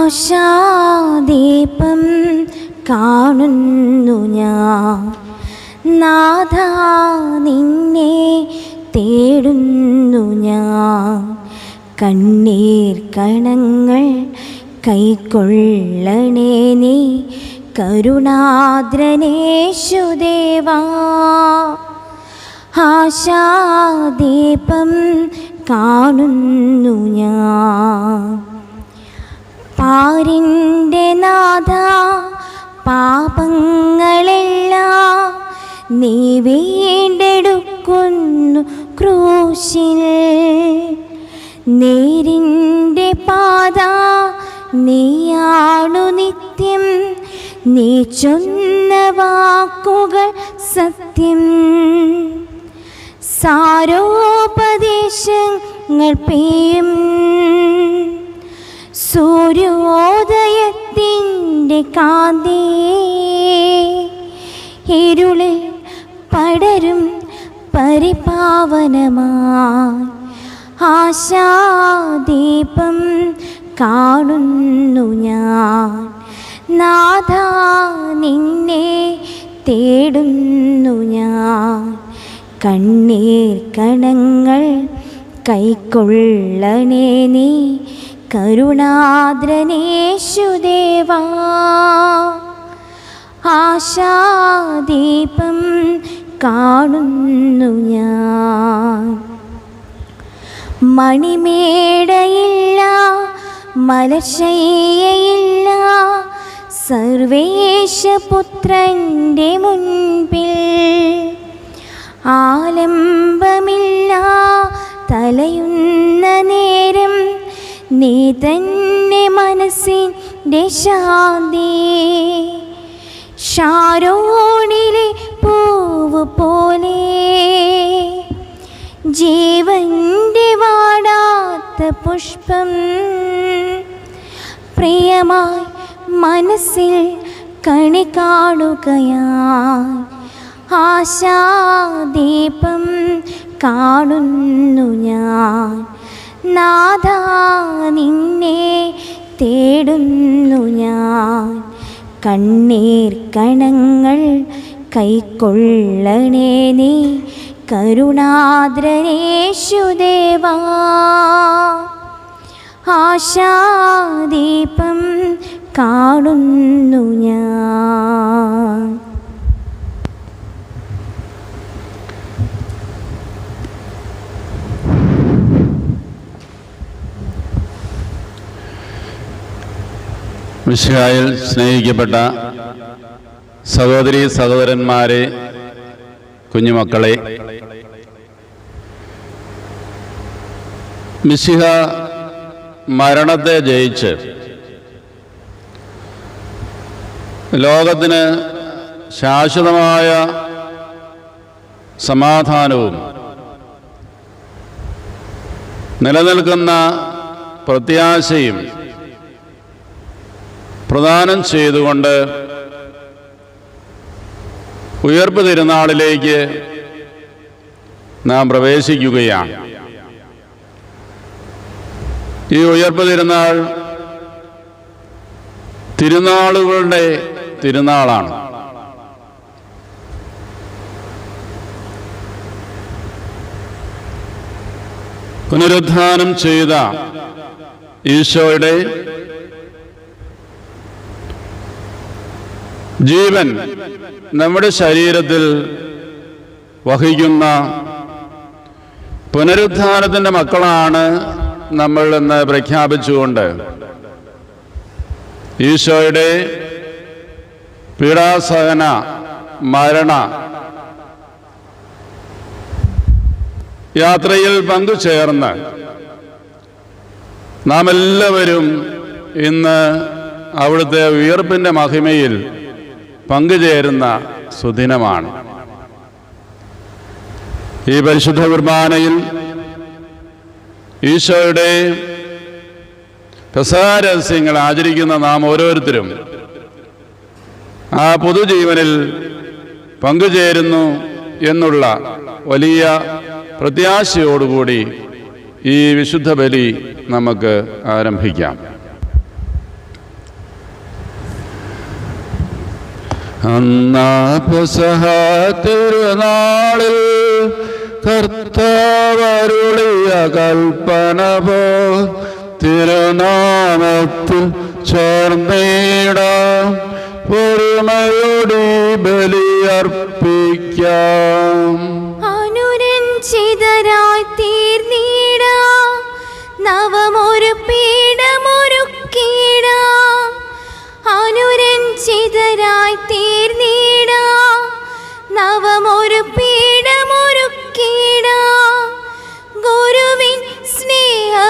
ആശാദീപം കാണുന്നു ഞാൻ, നാഥാ നിന്നെ തേടുന്നു ഞാൻ. കണ്ണീർ കണങ്ങൾ കൈക്കൊള്ളണേ നീ കരുണാദ്രനേശുദേവാ. ആശാദീപം കാണുന്നു ഞാൻ. പാരിൻ്റെ നാഥ പാപങ്ങളെല്ലാം നീ വീണ്ടെടുക്കുന്നു ക്രൂശിൽ. നേരിൻ്റെ പാത നീയാണു നിത്യം, നീ ചൊന്ന വാക്കുകൾ സത്യം. സാരോപദേശങ്ങൾ പെയ്യും സൂര്യോദയത്തിൻ്റെ കാന്തി, ഇരുളിൽ പടരും പരിപാവനമായി. ആശാദീപം കാണുന്നു ഞാൻ, നാഥാ നിന്നെ തേടുന്നു ഞാൻ. കണ്ണീർ കണങ്ങൾ കൈക്കൊള്ളണേ നീ കരുണാദ്രനേശുദേവാ. ആശാദീപം കാണുന്നു ഞാൻ. മണിമേടയില്ല, മലശയ്യയില്ല, സർവേശപുത്രൻ്റെ മുൻപിൽ. ആലംബമില്ല തലയുന്ന നേരം നീ തന്നെ മനസ്സിൻ്റെ ശാന്തി. ഷാരോണിലെ പൂവ് പോലെ ജീവൻ്റെ വാടാത്ത പുഷ്പം, പ്രിയമായി മനസ്സിൽ കണി കാണുകയായി. ആശാദീപം കാണുന്നു ഞാൻ, നാഥാ നിന്നെ തേടുന്നു ഞാൻ. കണ്ണീർ കണങ്ങൾ കൈക്കൊള്ളണേ നീ കരുണാദ്രനേശുദേവാ. ആശാദീപം കാണുന്നു ഞാൻ. മിശിഹായിൽ സ്നേഹിക്കപ്പെട്ട സഹോദരീ സഹോദരന്മാരെ, കുഞ്ഞുമക്കളെ, മിശിഹ മരണത്തെ ജയിച്ച് ലോകത്തിന് ശാശ്വതമായ സമാധാനവും നിലനിൽക്കുന്ന പ്രത്യാശയും പ്രദാനം ചെയ്തുകൊണ്ട് ഉയർപ്പ് തിരുനാളിലേക്ക് നാം പ്രവേശിക്കുകയാണ്. ഈ ഉയർപ്പ് തിരുനാൾ തിരുനാളുകളുടെ തിരുനാളാണ്. പുനരുത്ഥാനം ചെയ്ത ഈശോയുടെ ജീവൻ നമ്മുടെ ശരീരത്തിൽ വഹിക്കുന്ന പുനരുത്ഥാനത്തിൻ്റെ മക്കളാണ് നമ്മൾ എന്ന് പ്രഖ്യാപിച്ചുകൊണ്ട് ഈശോയുടെ പീഡാസഹന മരണ യാത്രയിൽ പങ്കുചേർന്ന് നാം എല്ലാവരും ഇന്ന് അവിടുത്തെ ഉയർപ്പിൻ്റെ മഹിമയിൽ പങ്കുചേരുന്ന സുദിനമാണ്. ഈ പരിശുദ്ധ കുർബാനയിൽ ഈശോയുടെ പെസഹ രഹസ്യങ്ങൾ ആചരിക്കുന്ന നാം ഓരോരുത്തരും ആ പുതുജീവനിൽ പങ്കുചേരുന്നു എന്നുള്ള വലിയ പ്രത്യാശയോടുകൂടി ഈ വിശുദ്ധ ബലി നമുക്ക് ആരംഭിക്കാം. അന്നാ പെസഹ തിരുനാളിൽ കർത്താവരുളിയ കൽപ്പന പോ തിരുനാമത്തിൽ ചേർന്നിടാം, ഒരുമയോടെ ബലിയർപ്പിക്കാം. അനുരഞ്ജിതരായി തീർന്നിടാം, നവമൊരു പീഠമൊരുക്കിടാം. അനുരഞ്ജിതരായി തീർന്നിടാം, നവമൊരു പീഠമൊരുക്കിടാം. ഗുരുവിൻ സ്നേഹമൊടിയാകും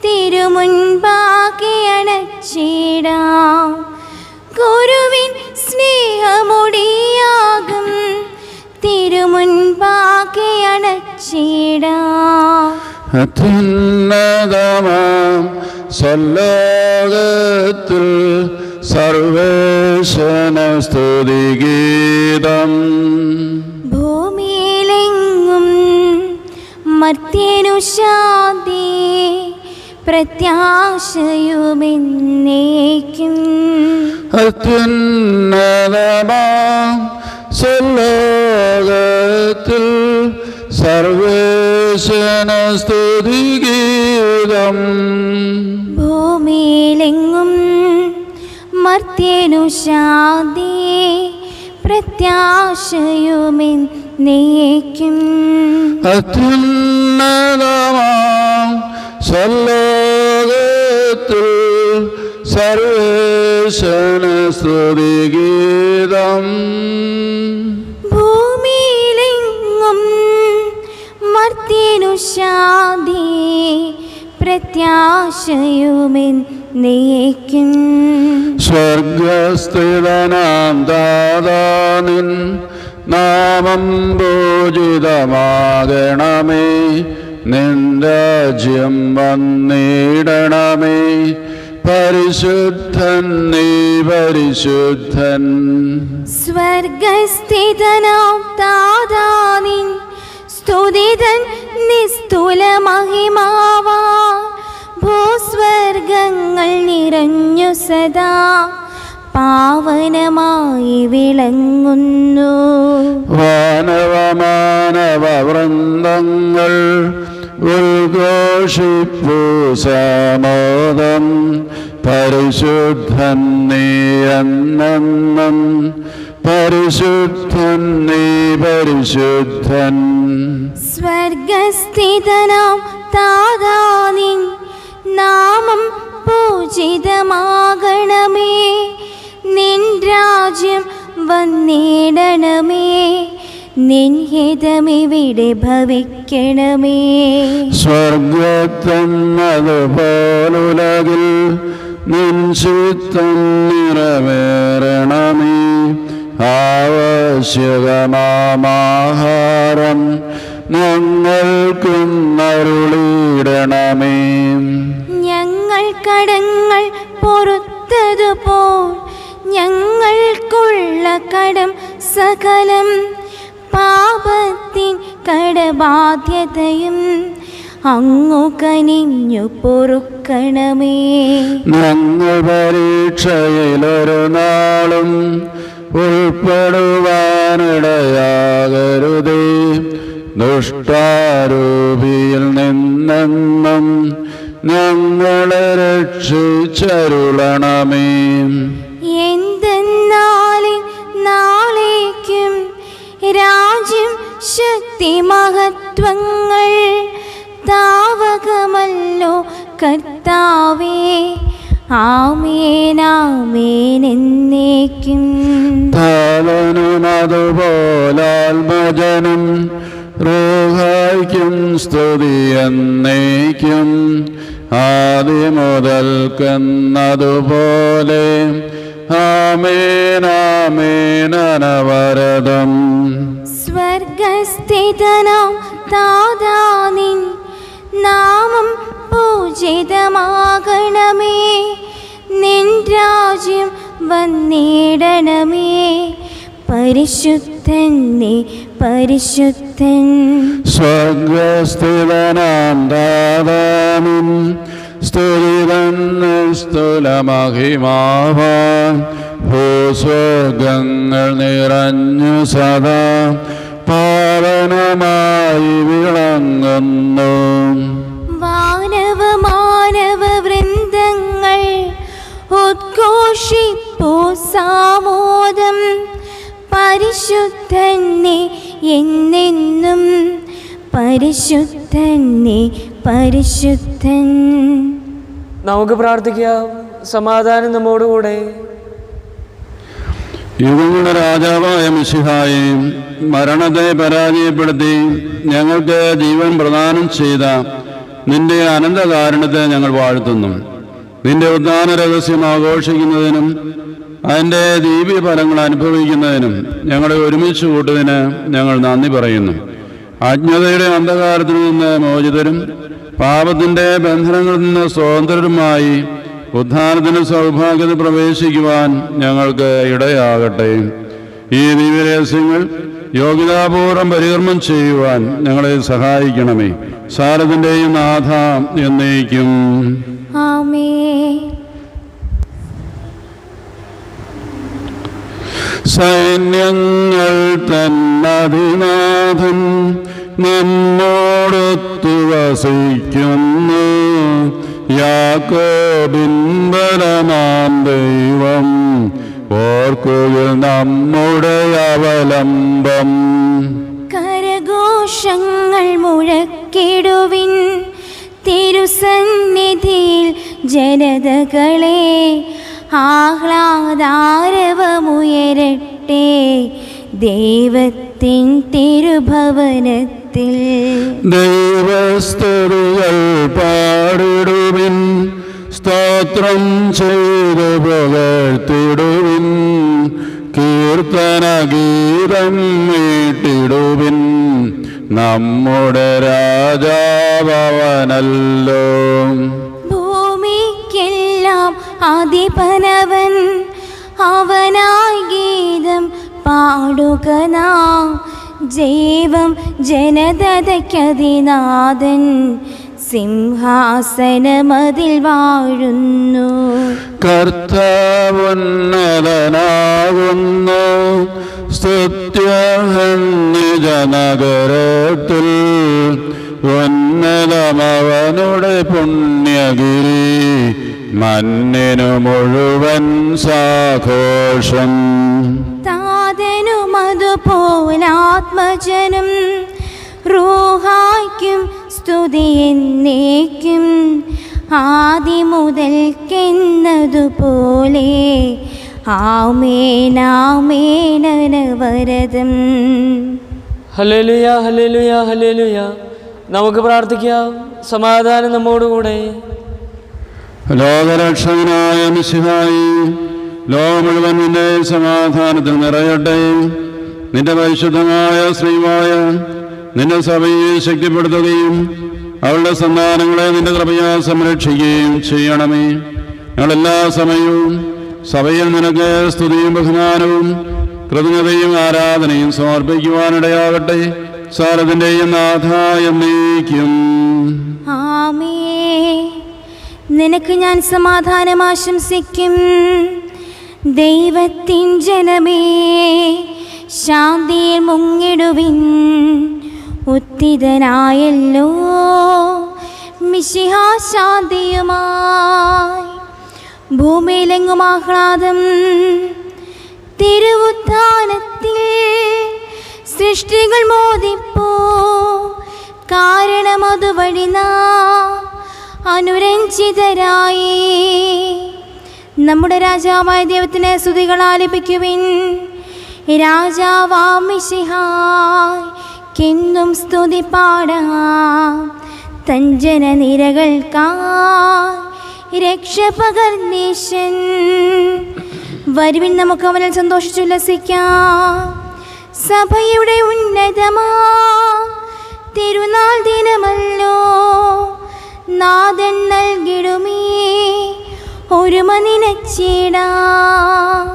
തിരുമുൻപാകെ അണച്ചിടാം. ഗുരുവിൻ സ്നേഹമൊടിയാകും തിരുമുൻപാകെ അണച്ചിടാം. അത്യുന്നതമാം സ്വലോകത്തിൽ സർവേശന സ്തുതിഗീതം. ഭൂമിയിലെങ്ങും മർത്യനു ശാന്തി, പ്രത്യാശയുമെന്നേക്കും. അത്യുന്നതമാം സ്വലോകത്തിൽ സർവേശന സ്തുതിഗീതം. ഭൂമിയിലെങ്ങും മർത്യനു ശാന്തി, പ്രത്യാശയുമെന്നേക്കും. അത്യുന്നതമാം സ്വലോകത്തിൽ സർവേശന സ്തുതിഗീതം. ഭൂമിയിലെങ്ങും മർത്യനു ശാന്തി, പ്രത്യാശയുമെന്നേക്കും. സ്വർഗസ്ഥിതനാം ദാതാനിൻ നാമം പൂജിതമാകണമേ, നിൻ രാജ്യം വന്നിടണമേ, പരിശുദ്ധൻ നീ പരിശുദ്ധൻ. സ്വർഗസ്ഥിതനാം ദാതാനിൻ സ്തുതിതൻ നിസ്തുല മഹിമാവാ. ഭൂസ്വർഗങ്ങൾ നിറഞ്ഞു സദാ പാവനമായി വിളങ്ങുന്നു. വാനവമാനവ വൃന്ദങ്ങൾ ഉദ്ഘോഷിപ്പു സമോദം, പരിശുദ്ധൻ നീ എന്നെന്നും, പരിശുദ്ധൻ നീ പരിശുദ്ധൻ. സ്വർഗസ്ഥിതനാം ദാതാനിൻ നാമം പൂജിതമാകണമേ, നിൻ രാജ്യം വന്നിടണമേ, നിൻ ഹിതമിവിടെ ഭവിക്കണമേ. സ്വർഗത്തന്നതുപോലുലകിൽ നിൻ ചിത്തം നിറവേറണമേ, ആവശ്യകമാഹാരം ഞങ്ങൾക്കുന്നരുളിയിടണമേ. ഞങ്ങൾ കടങ്ങൾ പൊറുത്തതുപോൽ ഞങ്ങൾക്കുള്ള കടം സകലം, പാപത്തിൻ കടബാധ്യതയും അങ്ങു കനിഞ്ഞു പൊറുക്കണമേ. ഞങ്ങൾ പരീക്ഷയിലൊരു നാളും ഉൾപ്പെടുവാനിടയാകരുതേ, ദുഷ്ടാരൂപിയിൽ നിന്നെന്നും ഞങ്ങളെ രക്ഷിച്ചരുളണമേ. എന്തെന്നാലും നാളേക്കും രാജ്യം ശക്തി മഹത്വങ്ങൾ താവകമല്ലോ കർത്താവേ. ആമേൻ ആമേൻ എന്നേക്കും. താലനും അതുപോലാത്മജനും റൂഹായ്ക്കും സ്തുതി എന്നേക്കും, ആദിമുതൽക്കെന്നതുപോലെ ആമേൻ ആമേൻ അനവരതം. സ്വർഗസ്ഥിതനാം ദാതാനിൻ നാമം പൂജിതമാകണമേ, നിൻ രാജ്യം വന്നിടണമേ, പരിശുദ്ധൻ നീ പരിശുദ്ധൻ. സ്വർഗസ്ഥിതനാം ദാതാനിൻ സ്തുതിതൻ നിസ്തുല മഹിമാവാൻ സ്വർഗങ്ങൾ നിറഞ്ഞു സദാ പാവനമായി വിളങ്ങുന്നു. മാനവ വൃന്ദങ്ങൾ ഉദ്ഘോഷിപ്പൂ സാമോദം. പരിശുദ്ധനെ എന്നെന്നും പരിശുദ്ധനെ പരിശുദ്ധൻ. നമുക്ക് പ്രാർത്ഥിക്കാം. സമാധാനം നമ്മോടുകൂടെ. യുഗങ്ങളുടെ രാജാവായ മിശിഹായെ, മരണത്തെ പരാജയപ്പെടുത്തി ഞങ്ങൾക്ക് ജീവൻ പ്രദാനം ചെയ്ത നിന്റെ അനന്തകാരുണ്യത്തെ ഞങ്ങൾ വാഴ്ത്തുന്നു. നിന്റെ ഉദ്ധാന രഹസ്യം ആഘോഷിക്കുന്നതിനും അതിൻ്റെ ദിവ്യഫലങ്ങൾ അനുഭവിക്കുന്നതിനും ഞങ്ങളെ ഒരുമിച്ച് കൂട്ടതിന് ഞങ്ങൾ നന്ദി പറയുന്നു. അജ്ഞതയുടെ അന്ധകാരത്തിൽ നിന്ന് മോചിതരും പാപത്തിൻ്റെ ബന്ധനങ്ങളിൽ നിന്ന് സ്വതന്ത്രരുമായി ഉദ്ധാനത്തിന് സൗഭാഗ്യത്തിൽ പ്രവേശിക്കുവാൻ ഞങ്ങൾക്ക് ഇടയാകട്ടെ. ഈ ദിവ്യരഹസ്യങ്ങൾ യോഗ്യതാപൂർവം പരികർമ്മം ചെയ്യുവാൻ ഞങ്ങളെ സഹായിക്കണമേ. സാരത്തിൻ്റെയും നാഥ എന്നേക്കും ആമേൻ. സൈന്യങ്ങൾ തന്നധിനാഥൻ നമ്മോടൊത്തു വസിക്കുന്നു. യാക്കോബിൻ ബലമാം ദൈവം ഓർക്കുക നമ്മുടെ അവലംബം. കരഘോഷങ്ങൾ മുഴക്കിടുവിൻ തിരുസന്നിധിയിൽ ജനതകളെ. ആഹ്ലാദാരവമുയരട്ടെ ദൈവത്തിൻ തിരുഭവനത്തിൽ. ദൈവസ്തുതികൾ പാടിടുവിൻ, സ്തോത്രം ചെയ്തു പുകഴ്ത്തിടുവിൻ. കീർത്തന ഗീതം മീട്ടിടുവിൻ, നമ്മുടെ രാജാവനല്ലോ. ഭൂമിക്കെല്ലാം അധിപനവൻ, അവനായി ഗീതം പാടുക നാം. ജൈവം ജനതയ്ക്കതിനാഥൻ, സിംഹാസനമതിൽ വാഴുന്നു. കർത്താവുന്നതനാകുന്നു, സ്തുത്യജനഗരത്തിൽ. ഉന്നതമവനുടെ പുണ്യഗിരി, മന്നിനു മുഴുവൻ സാഘോഷം. താതനുമതുപോലാത്മജനും റൂഹായ്ക്കും സ്തുതി എന്നേക്കും. ആദിമുതൽക്കെന്നതുപോലെ ആമേൻ ആമേൻ അനവരതം. ഹല്ലേലൂയ, ഹല്ലേലൂയ, ഹല്ലേലൂയ. നമുക്ക് പ്രാർത്ഥിക്കാം. സമാധാനം നമ്മോടുകൂടെ. ലോകരക്ഷകനായ മിശിഹായി, ലോകം മുഴുവൻ നിന്റെ സമാധാനത്തിൽ നിറയട്ടെ. നിന്റെ പരിശുദ്ധമായ ശ്രീമായ നിന്റെ സഭയെ ശക്തിപ്പെടുത്തുകയും അവളുടെ സന്താനങ്ങളെ നിന്റെ കൃപയാൽ സംരക്ഷിക്കുകയും ചെയ്യണമേ. ഞങ്ങളെല്ലാ സമയവും സഭയിൽ നിനക്ക് സ്തുതിയും ബഹുമാനവും കൃതജ്ഞതയും ആരാധനയും സമർപ്പിക്കുവാനിടയാകട്ടെ. സാരത്തിൻ്റെയും നാഥ എന്നേക്കും ആമേൻ. നിനക്ക് ഞാൻ സമാധാനം ആശംസിക്കും. ദൈവത്തിൻ ജനമേ, ശാന്തിയിൽ മുങ്ങിടുവിൻ. ഉത്തിതനായല്ലോ മിശിഹാ ശാന്തിയുമായി. ഭൂമിയിലെങ്ങും ആഹ്ലാദം തിരുവുത്ഥാനത്തിൽ. സൃഷ്ടികൾ മോദിപ്പോ, കാരണം അതുവഴി നാം അനുരഞ്ജിതരായി. നമ്മുടെ രാജാവായ ദൈവത്തിന് സ്തുതികൾ ആലപിക്കുവിൻ. രാജാവാം മിശിഹായ്ക്കെന്നും സ്തുതി പാടാം. തൻ ജനനിരകൾക്കായി രക്ഷ പകർന്നീശൻ. വരുവിൻ, നമുക്ക് അവനിൽ സന്തോഷിച്ചുല്ലസിക്കാം. സഭയുടെ ഉന്നതമാ തിരുനാൾ ദിനമല്ലോ, നാഥൻ നൽകിടുമേ ഒരുമ നിനച്ചിടാം.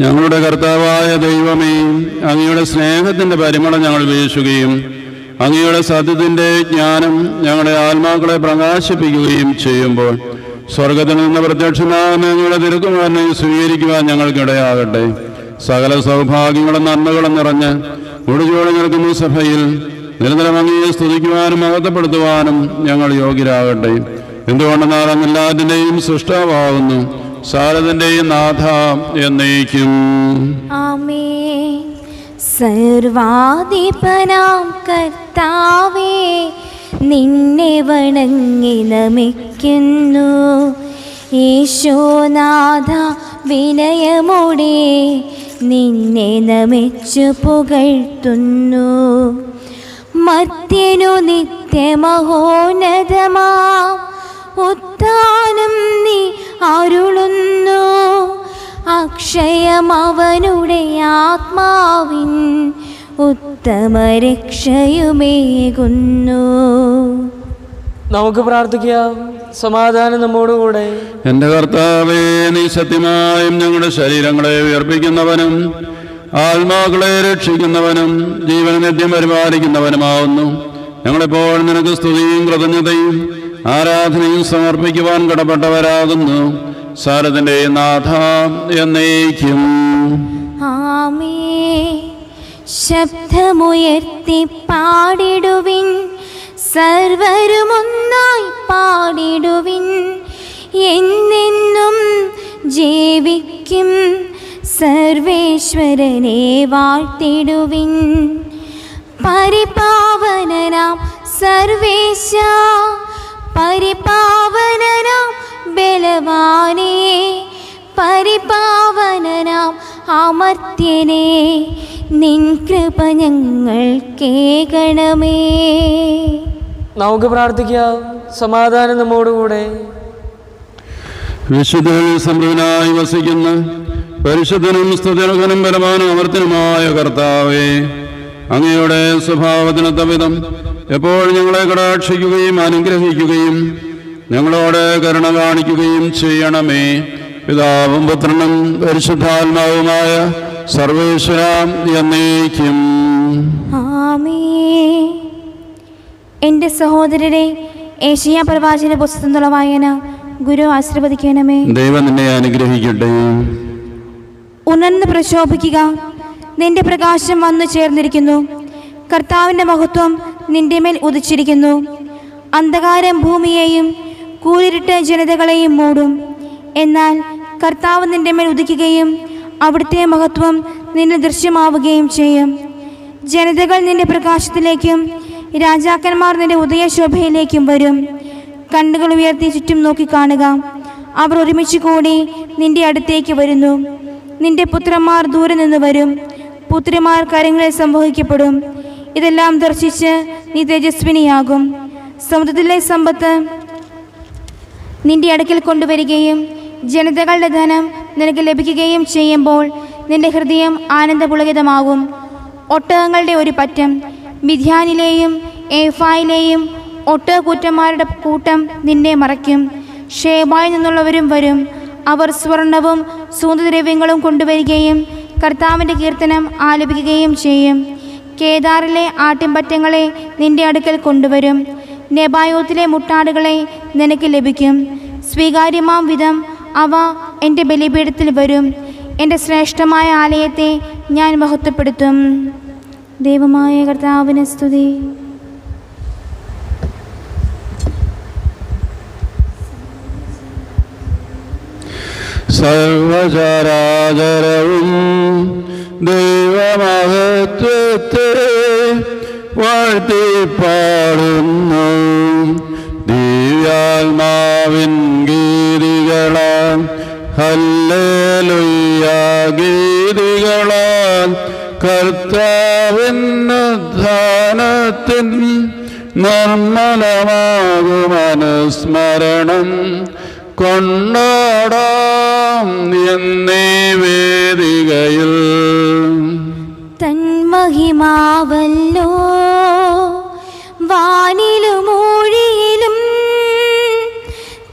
ഞങ്ങളുടെ കർത്താവായ ദൈവമേ, അങ്ങയുടെ സ്നേഹത്തിൻ്റെ പരിമളം ഞങ്ങൾ വീശുകയും അങ്ങയുടെ സത്യത്തിൻ്റെ ജ്ഞാനം ഞങ്ങളുടെ ആത്മാക്കളെ പ്രകാശിപ്പിക്കുകയും ചെയ്യുമ്പോൾ സ്വർഗത്തിൽ നിന്ന് പ്രത്യക്ഷനാകുന്ന അങ്ങയുടെ തിരുക്കുമാരനെ സ്വീകരിക്കുവാൻ ഞങ്ങൾക്കിടയാകട്ടെ. സകല സൗഭാഗ്യങ്ങളും നന്മകളും നിറഞ്ഞ് മുടിചോടി നിൽക്കുന്ന സഭയിൽ നിരന്തരം അങ്ങയെ സ്തുതിക്കുവാനും മഹത്വപ്പെടുത്തുവാനും ഞങ്ങൾ യോഗ്യരാകട്ടെ. എന്തുകൊണ്ടെന്നാൽ അങ്ങ് എല്ലാത്തിൻ്റെയും സൃഷ്ടാവാകുന്നു, സാരത്തിൻ്റെയും നാഥ എന്നേക്കും. ആമേൻ. സർവാധിപനാം കർത്താവേ, നിന്നെ വണങ്ങി നമിക്കുന്നു. ഈശോനാഥ വിനയമോടെ നിന്നെ നമിച്ചു പുകഴ്ത്തുന്നു. മർത്യനു നിത്യമഹോന്നതമാം ഉത്ഥാനം നീ അരുളുന്നു. അക്ഷയമവനുടെ ആത്മാവിൻ ഉത്തമ രക്ഷയുമേകുന്നു. നമുക്ക് പ്രാർത്ഥിക്കാം. സമാധാനം നമ്മോടുകൂടെ. എൻ്റെ കർത്താവേ, നീ സത്യമായും ഞങ്ങളുടെ ശരീരങ്ങളെ ഉയർപ്പിക്കുന്നവനും ആത്മാക്കളെ രക്ഷിക്കുന്നവനും ജീവനെ നിത്യം പരിപാലിക്കുന്നവനുമാവുന്നു. ഞങ്ങളെപ്പോൾ നിനക്ക് സ്തുതിയും കൃതജ്ഞതയും ആരാധനയും സമർപ്പിക്കുവാൻ കടപ്പെട്ടവരാകുന്നു. സാരത്തിൻ്റെ നാഥ എന്നേക്കും. ആമേൻ. ശബ്ദമുയർത്തി പാടിടുവിൻ, സർവരുമൊന്നായി പാടിടുവിൻ. എന്നെന്നും ജീവിക്കും സർവേശ്വരനെ വാഴ്ത്തിടുവിൻ. പരിപാവനനാം സർവേശ, പരിപാവനനാം ബലവാനേ, പരിപാവനനാം അമർത്യനേ, നിൻ കൃപ ഞങ്ങൾ കേൾക്കണമേ. നമുക്ക് പ്രാർത്ഥിക്കാം. സമാധാനം നമ്മോടുകൂടെ. വിശുദ്ധനിൽ സമൃദ്ധനായി വസിക്കുന്ന പരിശുദ്ധനും സ്തുതിർഹനും ബലവാനും അമർത്യനുമായ കർത്താവേ, അങ്ങയുടെ സ്വഭാവത്തിനൊത്ത വിധം എപ്പോഴും ഞങ്ങളെ കടാക്ഷിക്കുകയും അനുഗ്രഹിക്കുകയും ഞങ്ങളോട് കരുണ കാണിക്കുകയും ചെയ്യണമേ. പിതാവും പുത്രനും പരിശുദ്ധാത്മാവുമായ സർവേശ്വരാം എന്നേക്കും. ആമേൻ. എൻ്റെ സഹോദരരെ, ഏശയ്യാ പ്രവാചകന്റെ പുസ്തകത്തിലുള്ള വായന ഗുരു ആശീർവദിക്കണമേ. ദൈവം നിന്നെ അനുഗ്രഹിക്കട്ടെ. ഉണർന്ന് പ്രശോഭിക്കുക, നിന്റെ പ്രകാശം വന്നു ചേർന്നിരിക്കുന്നു. കർത്താവിൻ്റെ മഹത്വം നിന്റെ മേൽ ഉദിച്ചിരിക്കുന്നു. അന്ധകാരം ഭൂമിയെയും കൂരിരുട്ട് ജനതകളെയും മൂടും. എന്നാൽ കർത്താവ് നിന്റെ മേൽ ഉദിക്കുകയും അവിടുത്തെ മഹത്വം നിന്നെ ദൃശ്യമാവുകയും ചെയ്യും. ജനതകൾ നിന്റെ പ്രകാശത്തിലേക്കും രാജാക്കന്മാർ നിന്റെ ഉദയശോഭയിലേക്കും വരും. കണ്ണുകൾ ഉയർത്തി ചുറ്റും നോക്കിക്കാണുക, അവർ ഒരുമിച്ച് കൂടി നിന്റെ അടുത്തേക്ക് വരുന്നു. നിന്റെ പുത്രന്മാർ ദൂരെ നിന്ന് വരും, പുത്രിമാർ കരങ്ങളിൽ സംവഹിക്കപ്പെടും. ഇതെല്ലാം ദർശിച്ച് നീ തേജസ്വിനിയാകും. സമുദ്രത്തിലെ സമ്പത്ത് നിന്റെ അടുക്കൽ കൊണ്ടുവരികയും ജനതകളുടെ ധനം നിനക്ക് ലഭിക്കുകയും ചെയ്യുമ്പോൾ നിന്റെ ഹൃദയം ആനന്ദപുളകിതമാകും. ഒട്ടകങ്ങളുടെ ഒരു പറ്റം മിദ്യാനിലെയും ഏഫായിലെയും ഒട്ടകക്കൂറ്റന്മാരുടെ കൂട്ടം നിന്നെ മറയ്ക്കും. ഷേബായിൽ നിന്നുള്ളവരും വരും. അവർ സ്വർണവും സുഗന്ധദ്രവ്യങ്ങളും കൊണ്ടുവരികയും കർത്താവിൻ്റെ കീർത്തനം ആലപിക്കുകയും ചെയ്യും. കേദാറിലെ ആട്ടിൻപറ്റങ്ങളെ നിന്റെ അടുക്കൽ കൊണ്ടുവരും. നെബായോത്തിലെ മുട്ടാടുകളെ നിനക്ക് ലഭിക്കും. സ്വീകാര്യമാം വിധം അവ എൻ്റെ ബലിപീഠത്തിൽ വരും. എൻ്റെ ശ്രേഷ്ഠമായ ആലയത്തെ ഞാൻ മഹത്വപ്പെടുത്തും. ദൈവമായ കർത്താവിന് സ്തുതി. സർവചരാചരവും ദൈവമഹത്വത്തെ വാഴ്ത്തിപ്പാടുന്നു. ദിവ്യാത്മാവിൻ ഗീതികളാൽ ഹല്ലേലൂയ ഗീതികളാൽ കർത്താവിൻ ഉദ്ധാനത്തിൻ നിർമ്മലമാകുമനുസ്മരണം കൊണ്ടാടാം എന്നീ വേദികയിൽ. തന്മഹിമാവല്ലോ വാനിലും ഊഴിയിലും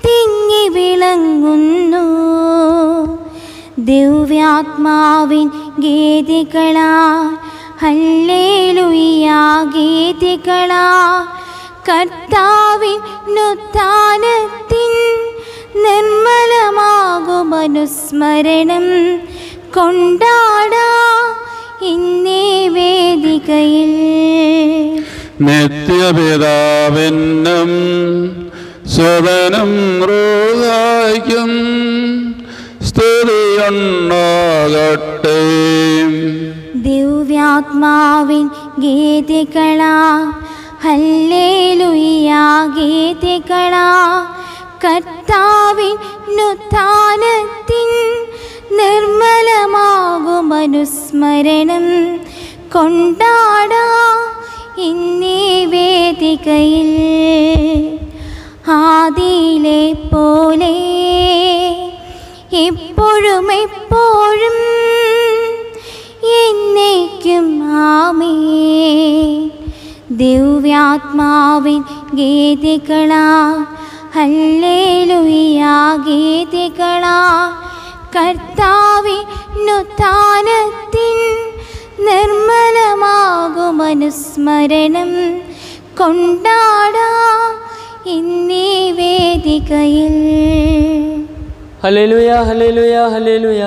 തിങ്ങി വിളങ്ങുന്നു. ദിവ്യാത്മാവിൻ ഗീതികളാ ഹല്ലേലൂയ ഗീതികളാ കർത്താവിൻ ഉത്ഥാനത്തിൻ നിർമ്മലമാകും അനുസ്മരണം കൊണ്ടാടാ ഇന്നീ വേദികയിൽ. നിത്യപിതാവിനും സ്വതനം റൂഹായ്ക്കും സ്തുതിയുണ്ടാകട്ടെ. ദിവ്യാത്മാവിൻ ഗീതികളാ ഹല്ലേലൂയ ഗീതികളാ കർത്താവിൻ ഉത്ഥാനത്തിൻ നിർമ്മലമാകും അനുസ്മരണം കൊണ്ടാടാ ഇന്നീ വേദികയിൽ. ആദിയിലെ പോലെ ഇപ്പോഴും എപ്പോഴും എന്നേക്കും ആമേൻ. ദിവ്യാത്മാവിൻ ഗീതികളാ ഹല്ലേലൂയ ഗീതികളാ കർത്താവിൻ ഉത്ഥാനത്തിൻ നിർമ്മലമാകും അനുസ്മരണം കൊണ്ടാടാ ഇന്നീ വേദികയിൽ. ഹല്ലേലൂയ ഹല്ലേലൂയ ഹല്ലേലൂയ.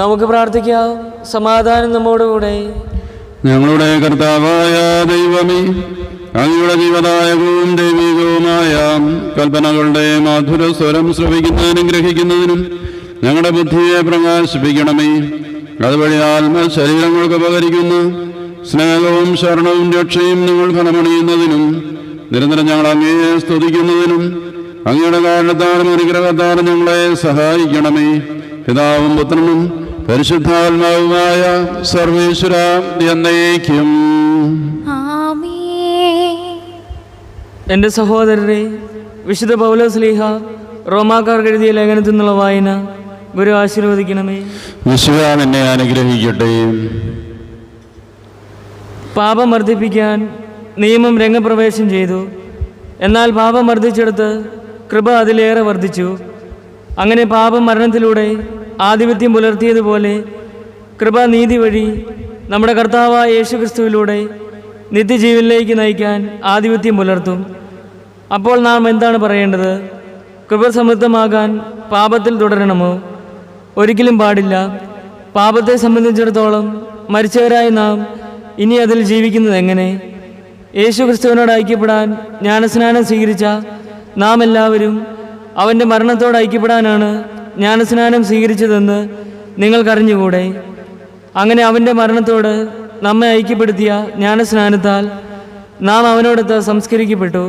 നമുക്ക് പ്രാർത്ഥിക്കാം. സമാധാനം നമ്മോടുകൂടെ. ഞങ്ങളുടെ കർത്താവായ ദൈവമേ, അങ്ങയുടെ ജീവദായകവും ദൈവികവുമായ കൽപ്പനകളുടെ മാധുര സ്വരം ശ്രവിക്കുന്നതിനും ഗ്രഹിക്കുന്നതിനും ഞങ്ങളുടെ ബുദ്ധിയെ പ്രകാശിപ്പിക്കണമേ. അതുവഴി ആത്മശരീരങ്ങൾക്ക് ഉപകരിക്കുന്ന സ്നേഹവും ശരണവും രക്ഷയും നിങ്ങൾ ഫലമണിയുന്നതിനും നിരന്തരം ഞങ്ങൾ അങ്ങയെ സ്തുതിക്കുന്നതിനും അങ്ങയുടെ കാരണത്താലും അനുഗ്രഹത്താലും ഞങ്ങളെ സഹായിക്കണമേ. പിതാവും പുത്രനും പരിശുദ്ധാത്മാവുമായ സർവേശ്വര എന്നേക്കും ആമേൻ. എൻ്റെ സഹോദരരെ, വിശുദ്ധ പൗലോസ്ലീഹ റോമാക്കാർക്ക് എഴുതിയ ലേഖനത്തിൽ നിന്നുള്ള വായന ഗുരു ആശീർവദിക്കണമേ. വിശുദ്ധൻ എന്നെ അനുഗ്രഹിക്കട്ടെ. പാപം വർദ്ധിപ്പിക്കാൻ നിയമം രംഗപ്രവേശം ചെയ്തു. എന്നാൽ പാപം വർദ്ധിച്ചെടുത്ത് കൃപ അതിലേറെ വർദ്ധിച്ചു. അങ്ങനെ പാപം മരണത്തിലൂടെ ആധിപത്യം പുലർത്തിയതുപോലെ കൃപ നീതി വഴി നമ്മുടെ കർത്താവായ യേശുക്രിസ്തുവിലൂടെ നിത്യജീവനിലേക്ക് നയിക്കാൻ ആധിപത്യം പുലർത്തും. അപ്പോൾ നാം എന്താണ് പറയേണ്ടത്? കൃപ സമൃദ്ധമാകാൻ പാപത്തിൽ തുടരണമോ? ഒരിക്കലും പാടില്ല. പാപത്തെ സംബന്ധിച്ചിടത്തോളം മരിച്ചവരായി നാം ഇനി അതിൽ ജീവിക്കുന്നത് എങ്ങനെ? യേശുക്രിസ്തുവിനോട് ഐക്യപ്പെടാൻ ജ്ഞാനസ്നാനം സ്വീകരിച്ച നാം എല്ലാവരും അവൻ്റെ മരണത്തോട് ഐക്യപ്പെടാനാണ് ജ്ഞാനസ്നാനം സ്വീകരിച്ചതെന്ന് നിങ്ങൾക്കറിഞ്ഞുകൂടെ? അങ്ങനെ അവൻ്റെ മരണത്തോട് നമ്മെ ഐക്യപ്പെടുത്തിയ ജ്ഞാനസ്നാനത്താൽ നാം അവനോടൊത്ത് സംസ്കരിക്കപ്പെട്ടു.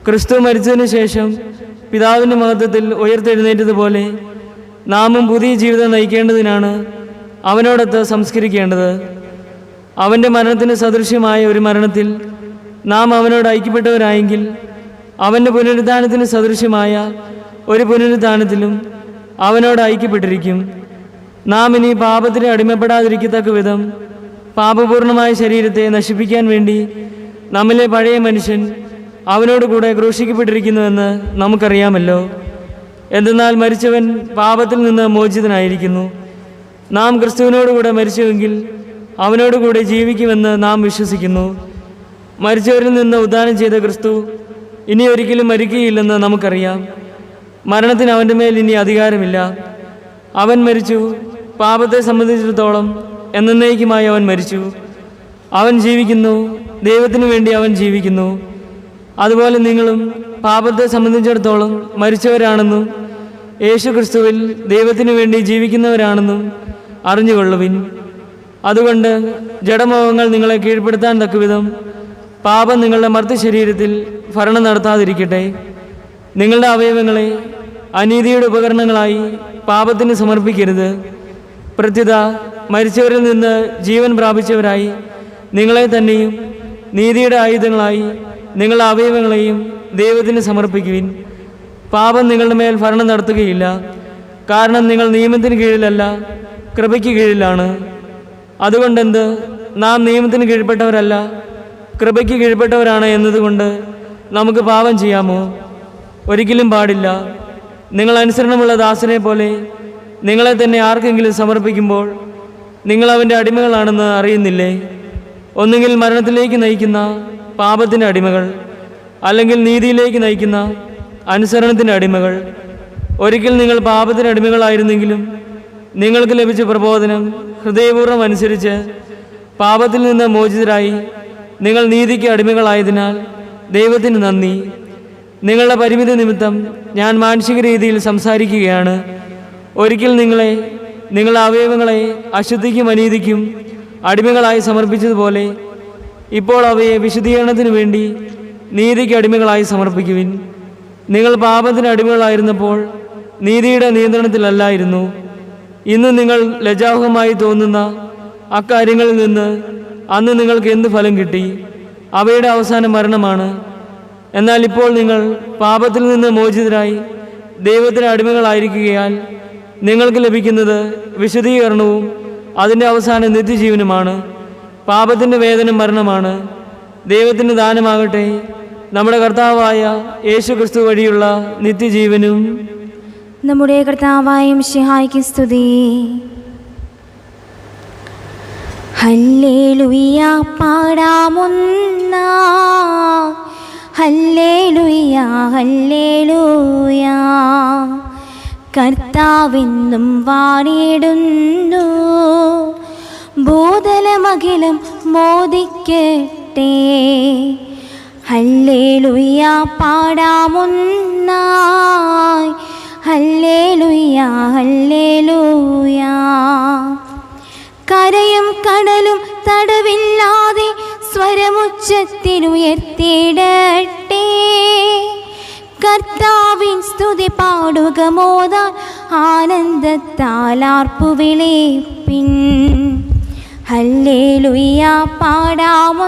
ക്രിസ്തു മരിച്ചതിന് ശേഷം പിതാവിൻ്റെ മഹത്വത്തിൽ ഉയർത്തെഴുന്നേറ്റതുപോലെ നാമും പുതിയ ജീവിതം നയിക്കേണ്ടതിനാണ് അവനോടൊത്ത് സംസ്കരിക്കേണ്ടത്. അവൻ്റെ മരണത്തിന് സദൃശ്യമായ ഒരു മരണത്തിൽ നാം അവനോട് ഐക്യപ്പെട്ടവരായെങ്കിൽ അവൻ്റെ പുനരുദ്ധാനത്തിന് സദൃശ്യമായ ഒരു പുനരുദ്ധാനത്തിലും അവനോട് ഐക്യപ്പെട്ടിരിക്കും. നാം ഇനി പാപത്തിന് അടിമപ്പെടാതിരിക്കത്തക്ക വിധം പാപപൂർണമായ ശരീരത്തെ നശിപ്പിക്കാൻ വേണ്ടി നമ്മിലെ പഴയ മനുഷ്യൻ അവനോട് കൂടെ ക്രൂശിക്കപ്പെട്ടിരിക്കുന്നുവെന്ന് നമുക്കറിയാമല്ലോ. എന്തെന്നാൽ മരിച്ചവൻ പാപത്തിൽ നിന്ന് മോചിതനായിരിക്കുന്നു. നാം ക്രിസ്തുവിനോടുകൂടെ മരിച്ചുവെങ്കിൽ അവനോടുകൂടെ ജീവിക്കുമെന്ന് നാം വിശ്വസിക്കുന്നു. മരിച്ചവരിൽ നിന്ന് ഉദ്ധാനം ചെയ്ത ക്രിസ്തു ഇനി ഒരിക്കലും മരിക്കുകയില്ലെന്ന് നമുക്കറിയാം. മരണത്തിന് അവൻ്റെ മേൽ ഇനി അധികാരമില്ല. അവൻ മരിച്ചു. പാപത്തെ സംബന്ധിച്ചിടത്തോളം എന്നേക്കുമായി അവൻ മരിച്ചു. അവൻ ജീവിക്കുന്നു. ദൈവത്തിനു വേണ്ടി അവൻ ജീവിക്കുന്നു. അതുപോലെ നിങ്ങളും പാപത്തെ സംബന്ധിച്ചിടത്തോളം മരിച്ചവരാണെന്നും യേശു ക്രിസ്തുവിൽ ദൈവത്തിനു വേണ്ടി ജീവിക്കുന്നവരാണെന്നും അറിഞ്ഞുകൊള്ളുവിൻ. അതുകൊണ്ട് ജഡമോഹങ്ങൾ നിങ്ങളെ കീഴ്പ്പെടുത്താൻ തക്കവിധം പാപം നിങ്ങളുടെ മർത്യശരീരത്തിൽ ഭരണം നടത്താതിരിക്കട്ടെ. നിങ്ങളുടെ അവയവങ്ങളെ അനീതിയുടെ ഉപകരണങ്ങളായി പാപത്തിന് സമർപ്പിക്കരുത്. പ്രത്യുത മരിച്ചവരിൽ നിന്ന് ജീവൻ പ്രാപിച്ചവരായി നിങ്ങളെ തന്നെയും നീതിയുടെ ആയുധങ്ങളായി നിങ്ങളുടെ അവയവങ്ങളെയും ദൈവത്തിന് സമർപ്പിക്കുവിൻ. പാപം നിങ്ങളുടെ മേൽ ഭരണം നടത്തുകയില്ല. കാരണം നിങ്ങൾ നിയമത്തിന് കീഴിലല്ല, കൃപയ്ക്ക് കീഴിലാണ്. അതുകൊണ്ടെന്ത്? നാം നിയമത്തിന് കീഴ്പ്പെട്ടവരല്ല, കൃപയ്ക്ക് കീഴ്പ്പെട്ടവരാണ് എന്നതുകൊണ്ട് നമുക്ക് പാപം ചെയ്യാമോ? ഒരിക്കലും പാടില്ല. നിങ്ങൾ അനുസരണമുള്ള ദാസനെ പോലെ നിങ്ങളെ തന്നെ ആർക്കെങ്കിലും സമർപ്പിക്കുമ്പോൾ നിങ്ങൾ അവൻ്റെ അടിമകളാണെന്ന് അറിയുന്നില്ലേ? ഒന്നുകിൽ മരണത്തിലേക്ക് നയിക്കുന്ന പാപത്തിൻ്റെ അടിമകൾ, അല്ലെങ്കിൽ നീതിയിലേക്ക് നയിക്കുന്ന അനുസരണത്തിൻ്റെ അടിമകൾ. ഒരിക്കൽ നിങ്ങൾ പാപത്തിൻ്റെ അടിമകളായിരുന്നെങ്കിലും നിങ്ങൾക്ക് ലഭിച്ച പ്രബോധനം ഹൃദയപൂർവ്വം അനുസരിച്ച് പാപത്തിൽ നിന്ന് മോചിതരായി നിങ്ങൾ നീതിക്ക് അടിമകളായതിനാൽ ദൈവത്തിന് നന്ദി. നിങ്ങളുടെ പരിമിതി നിമിത്തം ഞാൻ മാനുഷിക രീതിയിൽ സംസാരിക്കുകയാണ്. ഒരിക്കൽ നിങ്ങളുടെ അവയവങ്ങളെ അശുദ്ധിക്കും അനീതിക്കും അടിമകളായി സമർപ്പിച്ചതുപോലെ ഇപ്പോൾ അവയെ വിശുദ്ധീകരണത്തിന് വേണ്ടി നീതിക്ക് അടിമകളായി സമർപ്പിക്കുവിൻ. നിങ്ങൾ പാപത്തിന് അടിമകളായിരുന്നപ്പോൾ നീതിയുടെ നിയന്ത്രണത്തിലല്ലായിരുന്നു. ഇന്ന് നിങ്ങൾ ലജ്ജാവഹമായി തോന്നുന്ന അക്കാര്യങ്ങളിൽ നിന്ന് അന്ന് നിങ്ങൾക്ക് എന്ത് ഫലം കിട്ടി? അവയുടെ അവസാനം മരണമാണ്. എന്നാൽ ഇപ്പോൾ നിങ്ങൾ പാപത്തിൽ നിന്ന് മോചിതരായി ദൈവത്തിന് അടിമകളായിരിക്കുകയാൽ നിങ്ങൾക്ക് ലഭിക്കുന്നത് വിശുദ്ധീകരണവും അതിൻ്റെ അവസാനം നിത്യജീവനുമാണ്. പാപത്തിൻ്റെ വേദന മരണമാണ്. ദൈവത്തിൻ്റെ ദാനമാകട്ടെ നമ്മുടെ കർത്താവായ യേശു ക്രിസ്തു വഴിയുള്ള നിത്യജീവനും. നമ്മുടെ കർത്താവായ മിശിഹായ്ക്ക് സ്തുതി. ഹല്ലേലൂയ പാടാമൊന്ന, ഹല്ലേലൂയ ഹല്ലേലൂയ. കർത്താവെന്നും വാണിടുന്നു, ഭൂതലമഖിലം മോദിക്കട്ടെ. ഹല്ലേലൂയ പാടാമൊന്നായി, ഹല്ലേലൂയ ഹല്ലേലൂയ. കരയും കടലും തടവില്ലാതെ സ്വരമുച്ചത്തിലുയർത്തിയിടട്ടെ. കർത്താവിൻ സ്തുതി പാടുക മോദാൻ, ആനന്ദത്താൽ ആർപ്പുവിളിപ്പിൻ. ഹല്ലേലൂയ പാടാമൊന്നായി,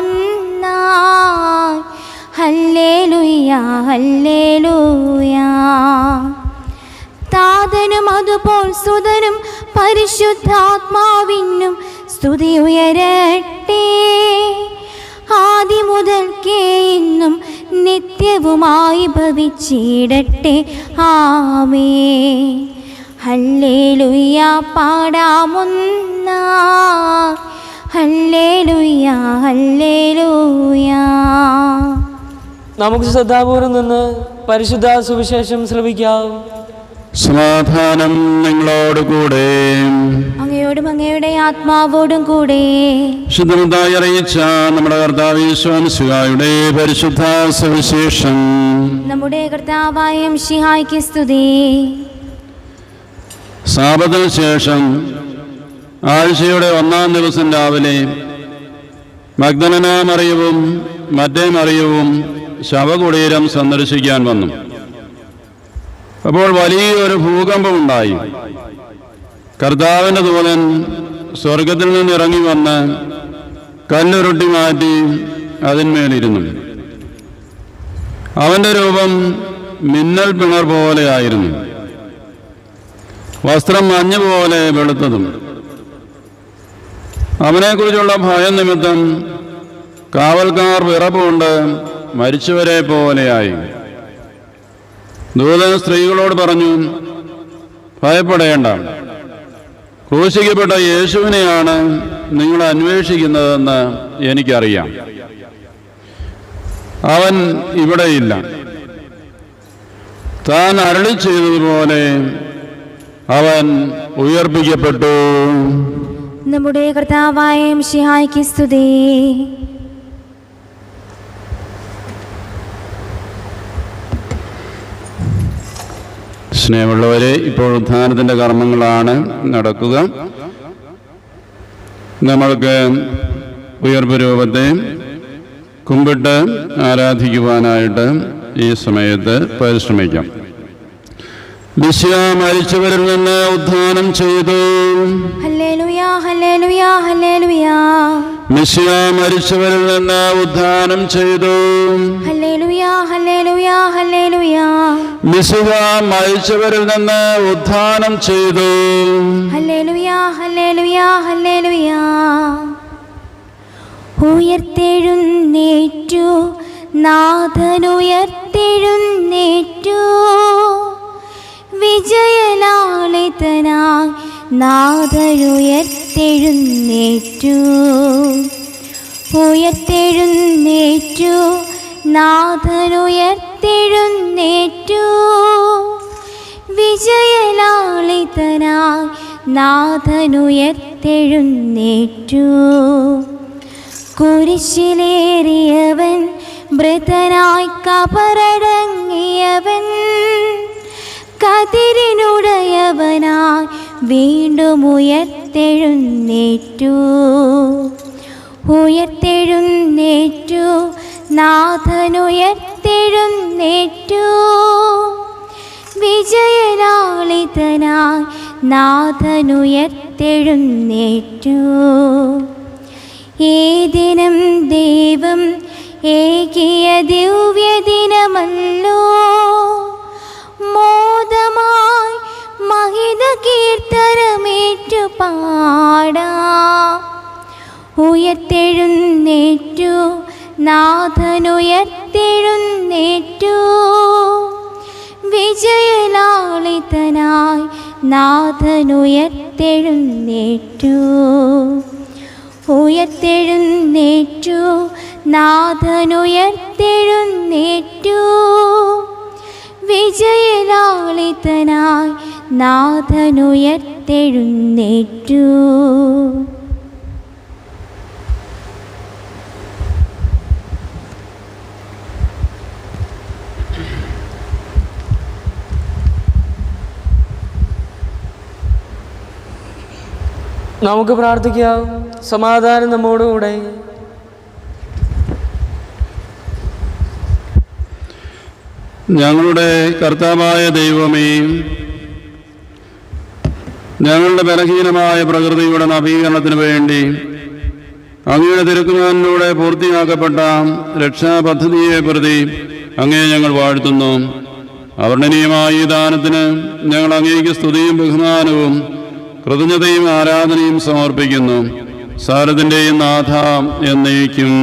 ഹല്ലേലൂയ ഹല്ലേലൂയ. താതനും അതുപോൽ സുതനും പരിശുദ്ധാത്മാവിനും സ്തുതി ഉയരട്ടെ. ആദി മുതൽക്കേ ഇന്നും നിത്യവുമായി ഭവിച്ചിടട്ടെ. ആമേൻ. ഹല്ലേലൂയ പാടാമൊന്നായി, ഹല്ലേലൂയ ഹല്ലേലൂയ. നമുക്ക് ശ്രദ്ധാപൂർവം നിന്ന് പരിശുദ്ധ സുവിശേഷം ശ്രവിക്കാം. സമാധാനം നിങ്ങളോട് കൂടെ, അങ്ങയോടും അങ്ങയുടെ ആത്മാവോടും കൂടെ. ശുദ്ധമുണ്ടായി അറിയിച്ച നമ്മുടെ കർത്താവ് യേശുമിശിഹായുടെ പരിശുദ്ധ സുവിശേഷം. നമ്മുടെ കർത്താവായ മിശിഹായ്ക്ക് സ്തുതി. സാബത്തിന് ശേഷം ആഴ്ചയുടെ 1-ാം ദിവസം രാവിലെ മഗ്ദലന മറിയവും മറ്റേ മറിയവും ശവകുടീരം സന്ദർശിക്കാൻ വന്നു. അപ്പോൾ വലിയൊരു ഭൂകമ്പമുണ്ടായി. കർത്താവിൻ്റെ ദൂതൻ സ്വർഗത്തിൽ നിന്ന് ഇറങ്ങി വന്ന് കല്ലുരുട്ടി മാറ്റി അതിന്മേലിരുന്നു. അവൻ്റെ രൂപം മിന്നൽ പിണർ പോലെയായിരുന്നു. വസ്ത്രം മഞ്ഞ പോലെ വെളുത്തതും. അവനെക്കുറിച്ചുള്ള ഭയം നിമിത്തം കാവൽക്കാർ വിറപ്പുകൊണ്ട് മരിച്ചവരെ പോലെയായി. ദൂതൻ സ്ത്രീകളോട് പറഞ്ഞു, ഭയപ്പെടേണ്ട, ക്രൂശിക്കപ്പെട്ട യേശുവിനെയാണ് നിങ്ങൾ അന്വേഷിക്കുന്നതെന്ന് എനിക്കറിയാം. അവൻ ഇവിടെയില്ല. താൻ അരുളി ചെയ്തതുപോലെ അവൻ ഉയർപ്പിക്കപ്പെട്ടു. നമ്മുടെ കർത്താവായ മിശിഹായ്ക്ക് സ്തുതി. സ്നേഹമുള്ളവരെ, ഇപ്പോൾ ഉദ്ധാനത്തിൻ്റെ കർമ്മങ്ങളാണ് നടക്കുക. നമ്മൾക്ക് ഉയർപ്പ് രൂപത്തെ കുമ്പിട്ട് ആരാധിക്കുവാനായിട്ട് ഈ സമയത്ത് പരിശ്രമിക്കാം. മിശിഹ മരിച്ചവരിൽ നിന്ന് ഉദ്ധാനം ചെയ്തു. ഹല്ലേലൂയ ഹല്ലേലൂയ ഹല്ലേലൂയ. മിശിഹ മരിച്ചവരിൽ നിന്ന് ഉദ്ധാനം ചെയ്തു. ഹല്ലേലൂയ ഹല്ലേലൂയ ഹല്ലേലൂയ. മിശിഹ മരിച്ചവരിൽ നിന്ന് ഉദ്ധാനം ചെയ്തു. ഹല്ലേലൂയ ഹല്ലേലൂയ ഹല്ലേലൂയ. ഉയർത്തെഴുന്നേറ്റു, നാഥനുയർത്തെഴുന്നേറ്റു, വിജയലാളി വിജയലാളിതനായി നാഥനുയർത്തെഴുന്നേറ്റു. ഉയർത്തെഴുന്നേറ്റു, നാഥനുയർത്തെഴുന്നേറ്റു. വിജയലാളിതനായി നാഥനുയർത്തെഴുന്നേറ്റു. കുരിശിലേറിയവൻ, മൃതനായി കബറടങ്ങിയവൻ, കതിരിനുടയവനായി വീണ്ടും ഉയർത്തെഴുന്നേറ്റു. ഉയർത്തെഴുന്നേറ്റു, നാഥനുയർത്തെഴുന്നേറ്റു. വിജയലാളിതനായി നാഥനുയർത്തെഴുന്നേറ്റു. ഈ ദിനം ദൈവം ഏകിയ ദിവ്യദിനമല്ലോ, മോദമായി മഹിത കീർത്തനമേറ്റു പാടാം. ഉയർത്തെഴുന്നേറ്റു, നാഥനുയർത്തെഴുന്നേറ്റു. വിജയലാളിതനായി നാഥനുയർത്തെഴുന്നേറ്റു. ഉയർത്തെഴുന്നേറ്റു, നാഥനുയർത്തെഴുന്നേറ്റു. വിജയലാളിതനായി നാഥനുയർത്തെഴുന്നേറ്റു. നമുക്ക് പ്രാർത്ഥിക്കാം. സമാധാനം നമ്മോടുകൂടെ. ഞങ്ങളുടെ കർത്താവായ ദൈവമേ, ഞങ്ങളുടെ ബലഹീനമായ പ്രകൃതിയുടെ നവീകരണത്തിന് വേണ്ടി അങ്ങയുടെ തിരുക്കുമാരനിലൂടെ പൂർത്തിയാക്കപ്പെട്ട രക്ഷാപദ്ധതിയെ പ്രതി അങ്ങയെ ഞങ്ങൾ വാഴ്ത്തുന്നു. അവർണ്ണനീയമായ ഈ ദാനത്തിന് ഞങ്ങൾ അങ്ങേക്ക് സ്തുതിയും ബഹുമാനവും കൃതജ്ഞതയും ആരാധനയും സമർപ്പിക്കുന്നു. സാരത്തിൻ്റെയും നാഥ എന്നേക്കും.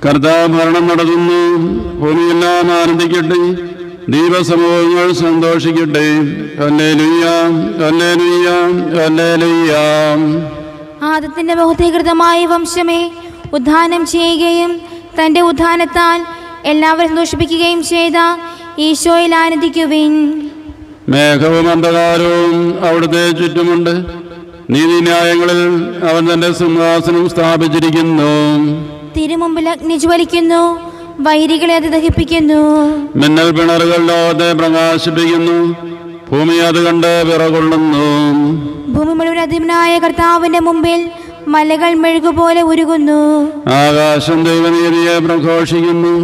കർത്താവ് ഭരണം നടത്തുന്നു. ഭൂമിയെല്ലാം ആനന്ദിക്കട്ടെ, ദീപസമൂഹങ്ങൾ സന്തോഷിക്കട്ടെ. ഹല്ലേലൂയ, ഹല്ലേലൂയ, ഹല്ലേലൂയ. ആദത്തിന്റെ ബഹുദ്ധീകൃതമായ വംശമേ, ഉദ്ധാനം ചെയ്യുകയും തൻ്റെ ഉദ്ധാനത്താൽ എല്ലാവരും സന്തോഷിപ്പിക്കുകയും ചെയ്ത ഈശോയിൽ ആനന്ദിക്കുവിൻ. മേഘവും അന്ധകാരവും അവിടുത്തെ ചുറ്റുമുണ്ട്. നീതിന്യായങ്ങളിൽ അവൻ തന്റെ സിംഹാസനം സ്ഥാപിച്ചിരിക്കുന്നു. തിരുമുമ്പിൽ അഗ്നി ജ്വലിക്കുന്നു, വൈരികളെ അത് ദഹിപ്പിക്കുന്നു. മിന്നൽ പിണറുകൾ ലോകത്തെ പ്രകാശിപ്പിക്കുന്നു, ഭൂമി അത് കണ്ട് വിറകൊള്ളുന്നു. ഭൂമി മുഴുവൻ അധിപനായ കർത്താവിന്റെ മുമ്പിൽ മലകൾ മെഴുകുപോലെ ഉരുകുന്നു. ആകാശം ദൈവനീതിയെ പ്രഘോഷിക്കുന്നു,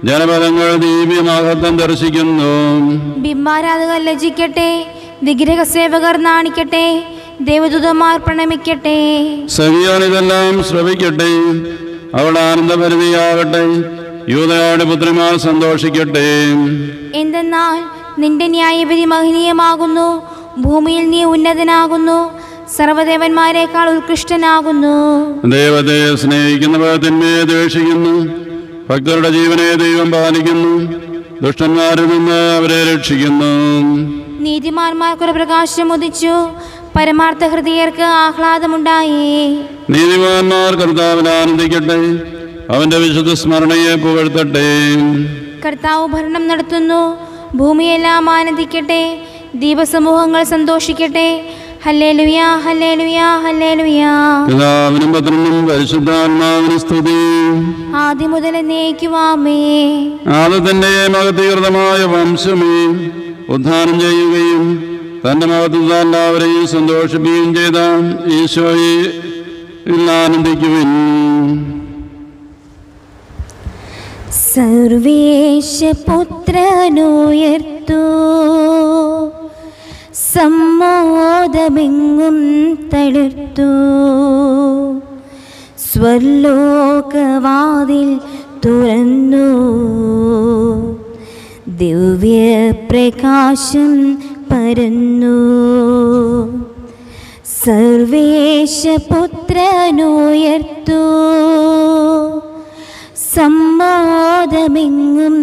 ജനപദങ്ങൾ ദിവ്യമഹത്വം ദർശിക്കുന്നു. ബിംബാരാധകർ ലജ്ജിക്കട്ടെ, വിഗ്രഹ സേവകർ നാണിക്കട്ടെ, ദേവദൂതന്മാർ പ്രണമിക്കട്ടെ. സഖിയാണിതെല്ലാം ശ്രവിക്കട്ടെ, അവൾ ആനന്ദപരിധിയാകട്ടെ, യൂദയുടെ പുത്രിമാർ സന്തോഷിക്കട്ടെ. എന്തെന്നാൽ നിന്റെ ന്യായവിധി മഹനീയമാകുന്നു, ഭൂമിയിൽ നീ ഉന്നതനാകുന്നു, സർവ്വദേവന്മാരെക്കാൾ ഉത്കൃഷ്ടനാകുന്നു. ദൈവത്തെ സ്നേഹിക്കുന്നവർ തിന്മയെ ദ്വേഷിക്കുന്നു, ഭക്തരുടെ ജീവനെ ദൈവം പാലിക്കുന്നു, ദുഷ്ടന്മാരിൽ നിന്ന് അവരെ രക്ഷിക്കുന്നു. നീതിമാന്മാർക്കൊരു പ്രകാശം ഉദിച്ചു, പരമാർത്ഥ ഹൃദയർക്ക് ആഹ്ലാദമുണ്ടായി. നീതിമാന്മാർ കർത്താവിൽ ആനന്ദിക്കട്ടെ, അവന്റെ വിശുദ്ധ സ്മരണയെ പുകഴ്ത്തട്ടെ. കർത്താവ് ഭരണം നടത്തുന്നു, ഭൂമിയെല്ലാം ആനന്ദിക്കട്ടെ, ദീപസമൂഹങ്ങൾ സന്തോഷിക്കട്ടെ. ഹല്ലേലൂയ, ഹല്ലേലൂയ, ഹല്ലേലൂയ. പിതാവിനും പുത്രനും പരിശുദ്ധാത്മാവിനും സ്തുതി, ആദ്യം മുതൽ എന്നേക്കുമാമേ. ആദത്തിന്റെ മഹത്വീകൃതമായ വംശമേ, ഉദ്ധാനം ചെയ്യുകയും തന്റെ മഹത്വത്താൽ എല്ലാവരെയും സന്തോഷിപ്പിക്കുകയും ചെയ്ത ഈശോയിൽ ആനന്ദിക്കുവിൻ. സർവേശപുത്രനുയർത്തു, സമ്മോദമെങ്ങും തളിർത്തു. സ്വർലോകവാതിൽ തുറന്നു, ദിവ്യപ്രകാശം പരന്നു. സർവേശപുത്രനുയർത്തു, സമ്മോദമെങ്ങും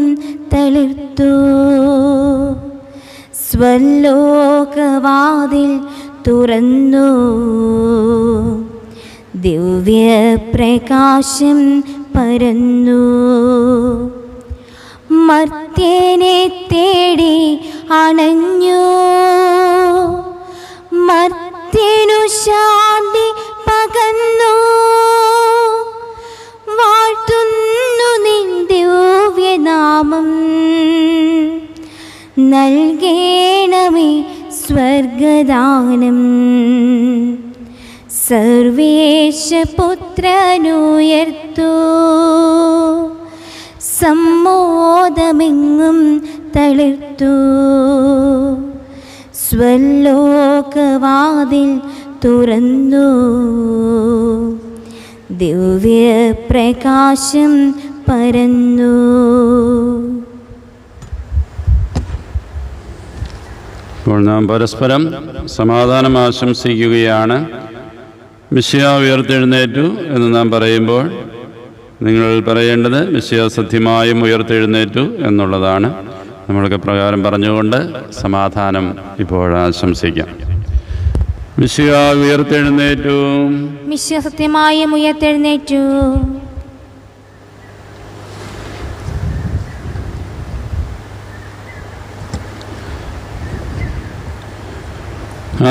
തളിർത്തു. സ്വർലോകവാതിൽ തുറന്നു. ദിവ്യപ്രകാശം പരന്നു. മർത്യനെ തേടി അണഞ്ഞു. മർത്യനു ശാന്തി പകർന്നു. വാഴ്ത്തുന്നു നിൻ ദിവ്യനാമം. നൽകേണമേ സ്വർഗദാനം. സർവേശപുത്രനുയർത്തു. സമ്മോദമെങ്ങും തളിർത്തു. സ്വർലോകവാതിൽ തുറന്നു. ദിവ്യപ്രകാശം പരന്നു. ഇപ്പോൾ നാം പരസ്പരം സമാധാനം ആശംസിക്കുകയാണ്. മിശിഹ ഉയർത്തെഴുന്നേറ്റു എന്ന് നാം പറയുമ്പോൾ നിങ്ങൾ പറയേണ്ടത് മിശിഹ സത്യമായും ഉയർത്തെഴുന്നേറ്റു എന്നുള്ളതാണ്. നമ്മൾക്ക് പ്രകാരം പറഞ്ഞുകൊണ്ട് സമാധാനം ഇപ്പോൾ ആശംസിക്കാം. മിശിഹ ഉയർത്തെഴുന്നേറ്റു. മിശിഹ സത്യമായും ഉയർത്തെഴുന്നേറ്റു.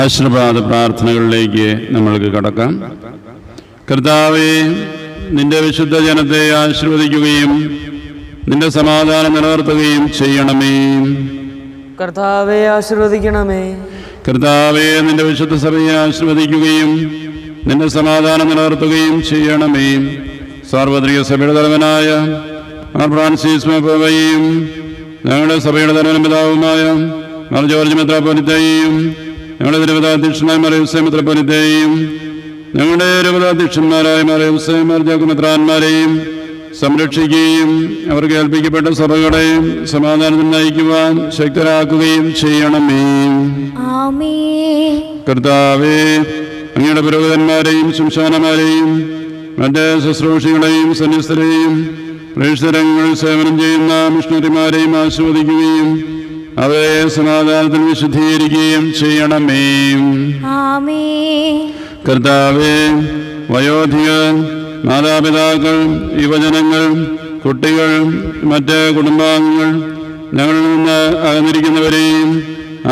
ആശീർവാദ പ്രാർത്ഥനകളിലേക്ക് നമ്മൾക്ക് കടക്കാം. കർത്താവേ, നിന്റെ വിശുദ്ധ ജനത്തെ ആശീർവദിക്കുകയും നിന്റെ സമാധാനം നിലനിർത്തുകയും ചെയ്യണമേ. കർത്താവെ ആശീർവദിക്കണമേ. കർത്താവേ, നിന്റെ വിശുദ്ധ സഭയെ ആശീർവദിക്കുകയും നിന്റെ സമാധാനം നിലനിർത്തുകയും ചെയ്യണമേ. സാർവത്രിക സഭയുടെ തലവനായ മാർ ഫ്രാൻസിസ് മാർപ്പാപ്പയെയും ഞങ്ങളുടെ സഭയുടെ തലവനും പിതാവുമായ മാർ ജോർജ് മെത്രാപ്പൊലീത്തയെയും ഞങ്ങളുടെ തിരുവിതാധ്യക്ഷനായ മാർ യൂസേപ്പ് മെത്രാപ്പൊലീത്തയെയും ഞങ്ങളുടെ രൂപതാധ്യക്ഷന്മാരായ മാർ യൂസേപ്പ് മാർ ജാക്കോ മെത്രാന്മാരെയും സംരക്ഷിക്കുകയും അവർക്ക് ഏൽപ്പിക്കപ്പെട്ട സഭകളെയും സമാധാനത്തിൽ നയിക്കുവാൻ ശക്തരാക്കുകയും ചെയ്യണമേ. കർത്താവേ, അങ്ങയുടെ പുരോഹിതന്മാരെയും ശംശാനമാരെയും മറ്റ് ശുശ്രൂഷികളെയും സന്യസ്തരെയും പ്രേക്ഷിതരങ്ങളിൽ സേവനം ചെയ്യുന്ന മിഷണറിമാരെയും ആശീർവദിക്കുകയും അവരെ സമാധാനത്തിൽ വിശുദ്ധീകരിക്കുകയും ചെയ്യണമേ. കർത്താവേ, വയോധികർ, മാതാപിതാക്കൾ, യുവജനങ്ങൾ, കുട്ടികൾ, മറ്റ് കുടുംബാംഗങ്ങൾ, ഞങ്ങളിൽ നിന്ന് അകന്നിരിക്കുന്നവരെയും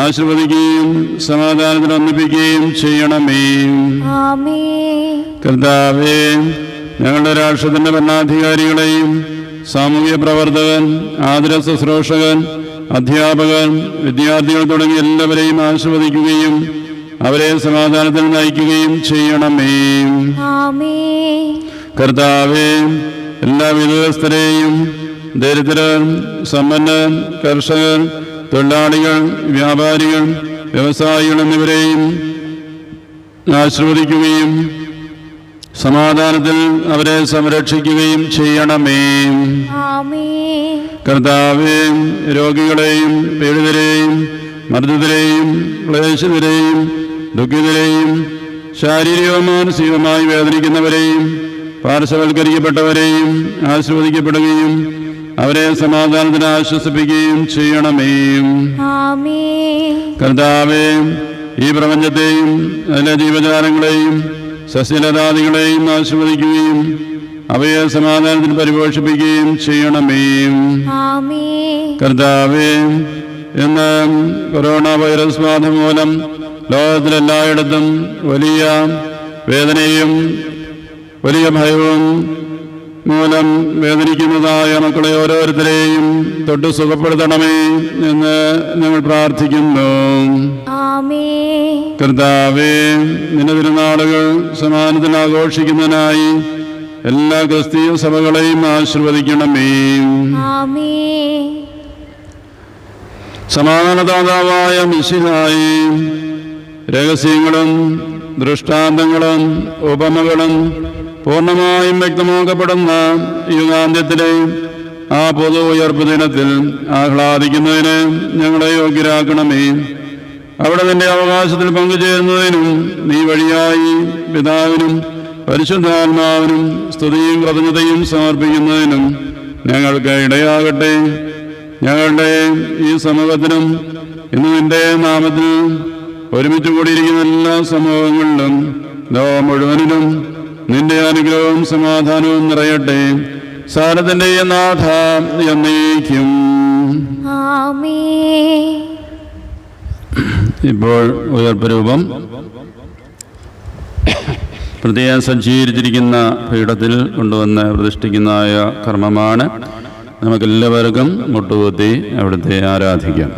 ആശീർവദിക്കുകയും സമാധാനത്തിൽ ഒന്നിപ്പിക്കുകയും ചെയ്യണമേ. കർത്താവേ, ഞങ്ങളുടെ രാഷ്ട്രത്തിന്റെ ഭരണാധികാരികളെയും സാമൂഹ്യ പ്രവർത്തകൻ, ആതുര ശുശ്രൂഷകൻ, അധ്യാപകൻ, വിദ്യാർത്ഥികൾ തുടങ്ങിയ എല്ലാവരെയും ആശീർവദിക്കുകയും അവരെ സമാധാനത്തിൽ നയിക്കുകയും ചെയ്യണമേ. കർത്താവേ, എല്ലാ വിദഗ്ധരെയും ദരിദ്രർ, സമ്പന്നർ, കർഷകർ, തൊഴിലാളികൾ, വ്യാപാരികൾ, വ്യവസായികൾ എന്നിവരെയും ആശീർവദിക്കുകയും സമാധാനത്തിൽ അവരെ സംരക്ഷിക്കുകയും ചെയ്യണമേ. കർത്താവേ, രോഗികളെയും പീഡിതരെയും മർദ്ദിതരെയും ക്ലേശിതരെയും ദുഃഖിതരെയും ശാരീരികവും മാനസികവുമായി വേദനിക്കുന്നവരെയും പാർശ്വവൽക്കരിക്കപ്പെട്ടവരെയും ആശീർവദിക്കപ്പെടുകയും അവരെ സമാധാനത്തിന് ആശ്വസിപ്പിക്കുകയും ചെയ്യണമേ. കർത്താവേ, ഈ പ്രപഞ്ചത്തെയും അതിലെ ജീവജാലങ്ങളെയും സസ്യലതാദികളെയും ആശീർവദിക്കുകയും അവയെ സമാധാനത്തിൽ പരിപോഷിപ്പിക്കുകയും ചെയ്യണമേ. കർത്താവേ, ഇന്ന് കൊറോണ വൈറസ് ബാധ മൂലം ലോകത്തിലെല്ലായിടത്തും വലിയ വേദനയും വലിയ ഭയവും മൂലം വേദനിക്കുന്നതായ മക്കളെ ഓരോരുത്തരെയും തൊട്ട് സുഖപ്പെടുത്തണമേ എന്ന് ഞങ്ങൾ പ്രാർത്ഥിക്കുന്നു. കർത്താവേ, നിന്റെ തിരുനാളുകൾ സമാധാനത്തിൽ ആഘോഷിക്കുന്നതിനായി എല്ലാ ക്രിസ്തീയ സഭകളെയും ആശീർവദിക്കണമേ. സമാധാനദാതാവായ മിശിഹായി, രഹസ്യങ്ങളും ദൃഷ്ടാന്തങ്ങളും ഉപമകളും പൂർണ്ണമായും വ്യക്തമാക്കപ്പെടുന്ന യുഗാന്ത്യത്തിലെ ആ പൊതു ഉയർപ്പ് ദിനത്തിൽ ആഹ്ലാദിക്കുന്നതിന് ഞങ്ങളെ യോഗ്യരാക്കണമേ. അവിടെ നിന്റെ അവകാശത്തിൽ പങ്കുചേരുന്നതിനും നീ വഴിയായി പിതാവിനും പരിശുദ്ധാത്മാവിനും സ്തുതിയും കൃതജ്ഞതയും സമർപ്പിക്കുന്നതിനും ഞങ്ങൾക്ക് ഇടയാകട്ടെ. ഞങ്ങളുടെ ഈ സമൂഹത്തിനും ഇന്ന് നിന്റെ നാമത്തിൽ ഒരുമിച്ച് കൂടിയിരിക്കുന്ന എല്ലാ സമൂഹങ്ങളിലും ലോകം മുഴുവനിലും നിന്റെ അനുഗ്രഹവും സമാധാനവും നിറയട്ടെ. സാരത്തിന്റെ നാഥ എന്നേക്കും. ഇപ്പോൾ ഉയർപ്പ് രൂപം പ്രത്യേകം സജ്ജീകരിച്ചിരിക്കുന്ന പീഠത്തിൽ കൊണ്ടുവന്ന് പ്രതിഷ്ഠിക്കുന്നതായ കർമ്മമാണ്. നമുക്കെല്ലാവർക്കും മുട്ടുകുത്തി അവിടുത്തെ ആരാധിക്കാം.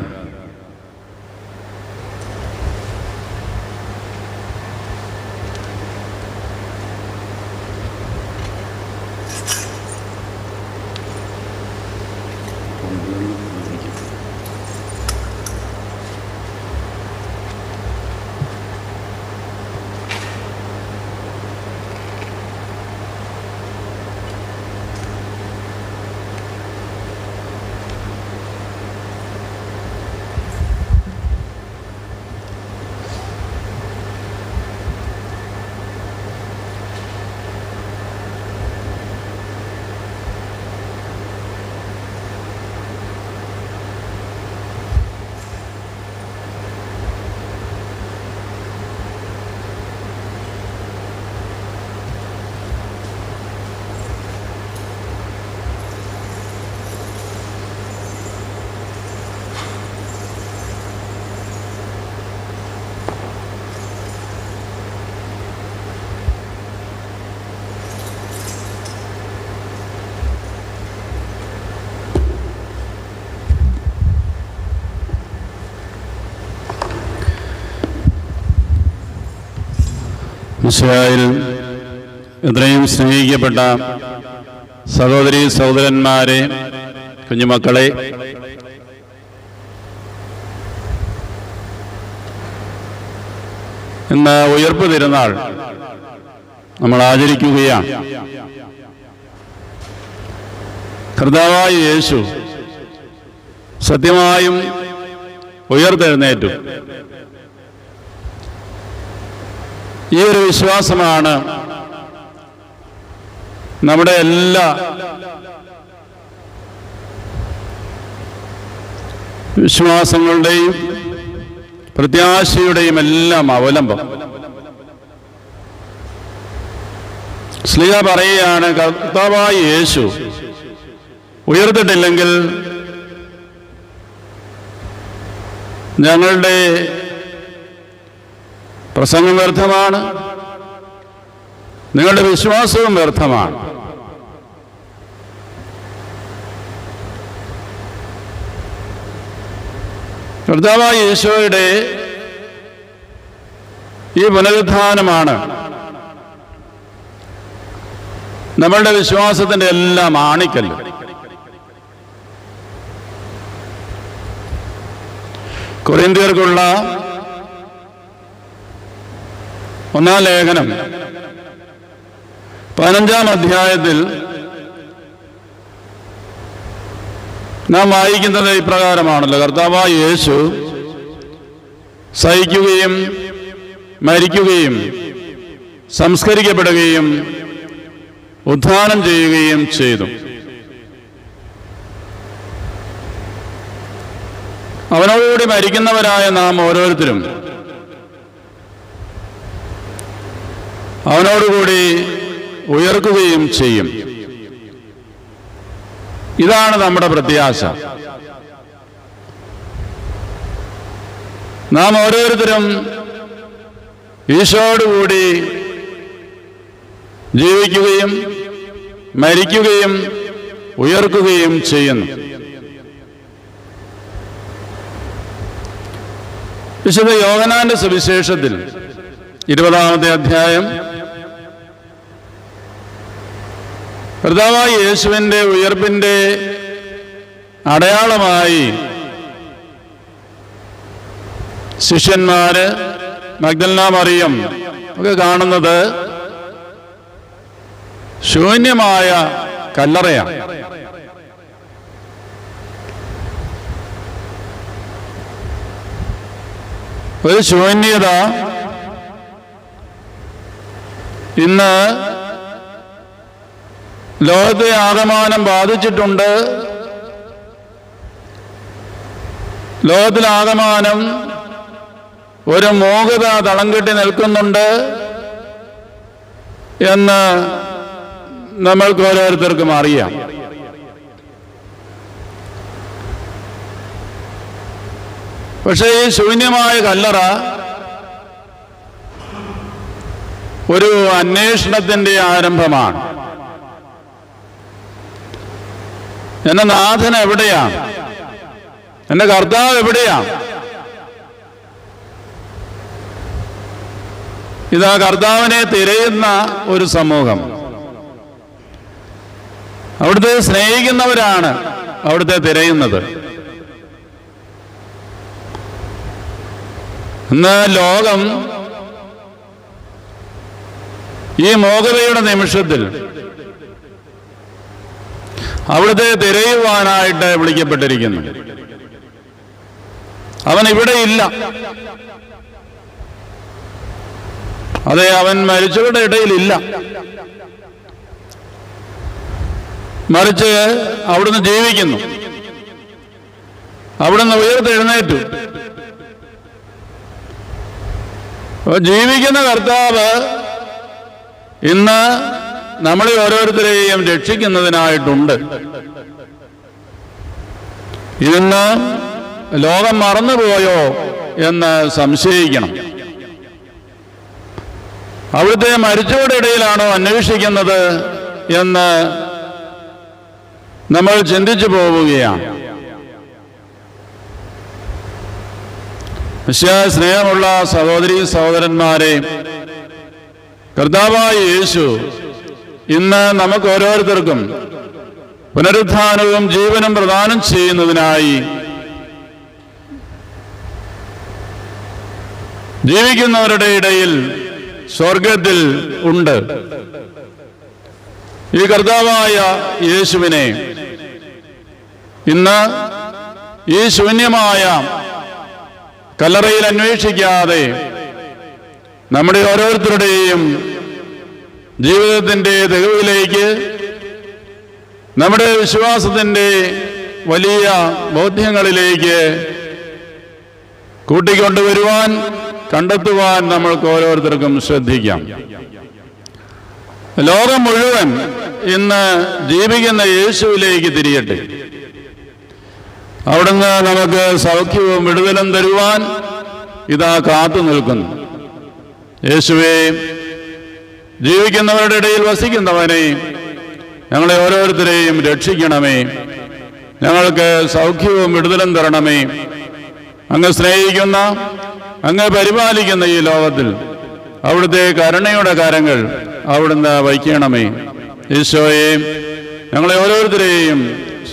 മിശിഹായിൽ എത്രയും സ്നേഹിക്കപ്പെട്ട സഹോദരീ സഹോദരന്മാരെ, കുഞ്ഞുമക്കളെ, ഇന്ന് ഉയർപ്പ് തിരുനാൾ നമ്മൾ ആചരിക്കുകയാണ്. കർത്താവായ യേശു സത്യമായും ഉയർത്തെഴുന്നേറ്റു. ഈ ഒരു വിശ്വാസമാണ് നമ്മുടെ എല്ലാ വിശ്വാസങ്ങളുടെയും പ്രത്യാശയുടെയും എല്ലാം അവലംബം. ശ്ലീഹ പറയുകയാണ്, കർത്താവായ യേശു ഉയർത്തിട്ടില്ലെങ്കിൽ ഞങ്ങളുടെ പ്രസംഗം വ്യർത്ഥമാണ്, നിങ്ങളുടെ വിശ്വാസവും വ്യർത്ഥമാണ്. കർത്താവായ യേശുവയുടെ ഈ പുനരുത്ഥാനമാണ് നമ്മളുടെ വിശ്വാസത്തിന്റെ എല്ലാം ആണിക്കല്ല്. കൊരിന്ത്യർക്കുള്ള 1-ാം ലേഖനം 15-ാം അധ്യായത്തിൽ നാം വായിക്കുന്നത് ഇപ്രകാരമാണല്ലോ: കർത്താവായ യേശു സഹിക്കുകയും മരിക്കുകയും സംസ്കരിക്കപ്പെടുകയും ഉത്ഥാനം ചെയ്യുകയും ചെയ്തു. അവനോടുകൂടി മരിക്കുന്നവരായ നാം ഓരോരുത്തരും അവനോടുകൂടി ഉയർക്കുകയും ചെയ്യും. ഇതാണ് നമ്മുടെ പ്രത്യാശ. നാം ഓരോരുത്തരും ഈശോയോടുകൂടി ജീവിക്കുകയും മരിക്കുകയും ഉയർക്കുകയും ചെയ്യുന്നു. വിശുദ്ധ യോഹന്നാന്റെ സുവിശേഷത്തിൽ 20-ാമത്തെ അധ്യായം കർത്താവായ യേശുവിൻ്റെ ഉയർപ്പിൻ്റെ അടയാളമായി ശിഷ്യന്മാര്, മഗ്ദലന മറിയം ഒക്കെ കാണുന്നത് ശൂന്യമായ കല്ലറയാണ്. ഒരു ശൂന്യത ഇന്ന് ലോകത്തെ ആകമാനം ബാധിച്ചിട്ടുണ്ട്. ലോകത്തിലാകമാനം ഒരു മൂകത തളം കെട്ടി നിൽക്കുന്നുണ്ട് എന്ന് നമ്മൾക്ക് ഓരോരുത്തർക്കും അറിയാം. പക്ഷേ ഈ ശൂന്യമായ കല്ലറ ഒരു അന്വേഷണത്തിന്റെ ആരംഭമാണ്. എന്റെ നാഥൻ എവിടെയാണ്? എന്റെ കർത്താവ് എവിടെയാണ്? ഇതാ കർത്താവിനെ തിരയുന്ന ഒരു സമൂഹം. അവിടുത്തെ സ്നേഹിക്കുന്നവരാണ് അവിടുത്തെ തിരയുന്നത്. ഇന്ന് ലോകം ഈ മോഹതയുടെ നിമിഷത്തിൽ അവിടുത്തെ തിരയുവാനായിട്ട് വിളിക്കപ്പെട്ടിരിക്കുന്നു. അവൻ ഇവിടെ ഇല്ല. അതെ, അവൻ മരിച്ചവരുടെ ഇടയിലില്ല. മറിച്ച് അവിടുന്ന് ജീവിക്കുന്നു. അവിടുന്ന് ഉയർത്തെഴുന്നേറ്റു. ജീവിക്കുന്ന കർത്താവ് ഇന്ന് നമ്മളെ ഓരോരുത്തരെയും രക്ഷിക്കുന്നതിനായിട്ടുണ്ട്. ഇന്ന് ലോകം മറന്നുപോയോ എന്ന് സംശയിക്കണം. അവിടുത്തെ മരിച്ചവരുടെ ഇടയിലാണോ അന്വേഷിക്കുന്നത് എന്ന് നമ്മൾ ചിന്തിച്ചു പോവുകയാണ്. സ്നേഹമുള്ള സഹോദരീ സഹോദരന്മാരെ, കർത്താവായ യേശു ഇന്ന് നമുക്ക് ഓരോരുത്തർക്കും പുനരുത്ഥാനവും ജീവനും പ്രദാനം ചെയ്യുന്നതിനായി ജീവിക്കുന്നവരുടെ ഇടയിൽ സ്വർഗത്തിൽ ഉണ്ട്. ഈ കർത്താവായ യേശുവിനെ ഇന്ന് ഈ ശൂന്യമായ കല്ലറയിൽ അന്വേഷിക്കാതെ നമ്മുടെ ഓരോരുത്തരുടെയും ജീവിതത്തിൻ്റെ തികവിലേക്ക്, നമ്മുടെ വിശ്വാസത്തിൻ്റെ വലിയ ബോധ്യങ്ങളിലേക്ക് കൂട്ടിക്കൊണ്ടുവരുവാൻ, കണ്ടെത്തുവാൻ നമ്മൾക്ക് ഓരോരുത്തർക്കും ശ്രദ്ധിക്കാം. ലോകം മുഴുവൻ ഇന്ന് ജീവിക്കുന്ന യേശുവിലേക്ക് തിരിയട്ടെ. അവിടുന്ന് നമുക്ക് സൗഖ്യവും വിടുതലും തരുവാൻ ഇതാ കാത്തു നിൽക്കുന്നു. യേശുവേ, ജീവിക്കുന്നവരുടെ ഇടയിൽ വസിക്കുന്നവനെ, ഞങ്ങളെ ഓരോരുത്തരെയും രക്ഷിക്കണമേ. ഞങ്ങൾക്ക് സൗഖ്യവും വിടുതലും തരണമേ. അങ്ങ് സ്നേഹിക്കുന്ന, അങ്ങ് പരിപാലിക്കുന്ന ഈ ലോകത്തിൽ അവിടുത്തെ കരുണയുടെ കരങ്ങൾ അവിടുന്ന് വയ്ക്കണമേ. ഈശോയെ, ഞങ്ങളെ ഓരോരുത്തരെയും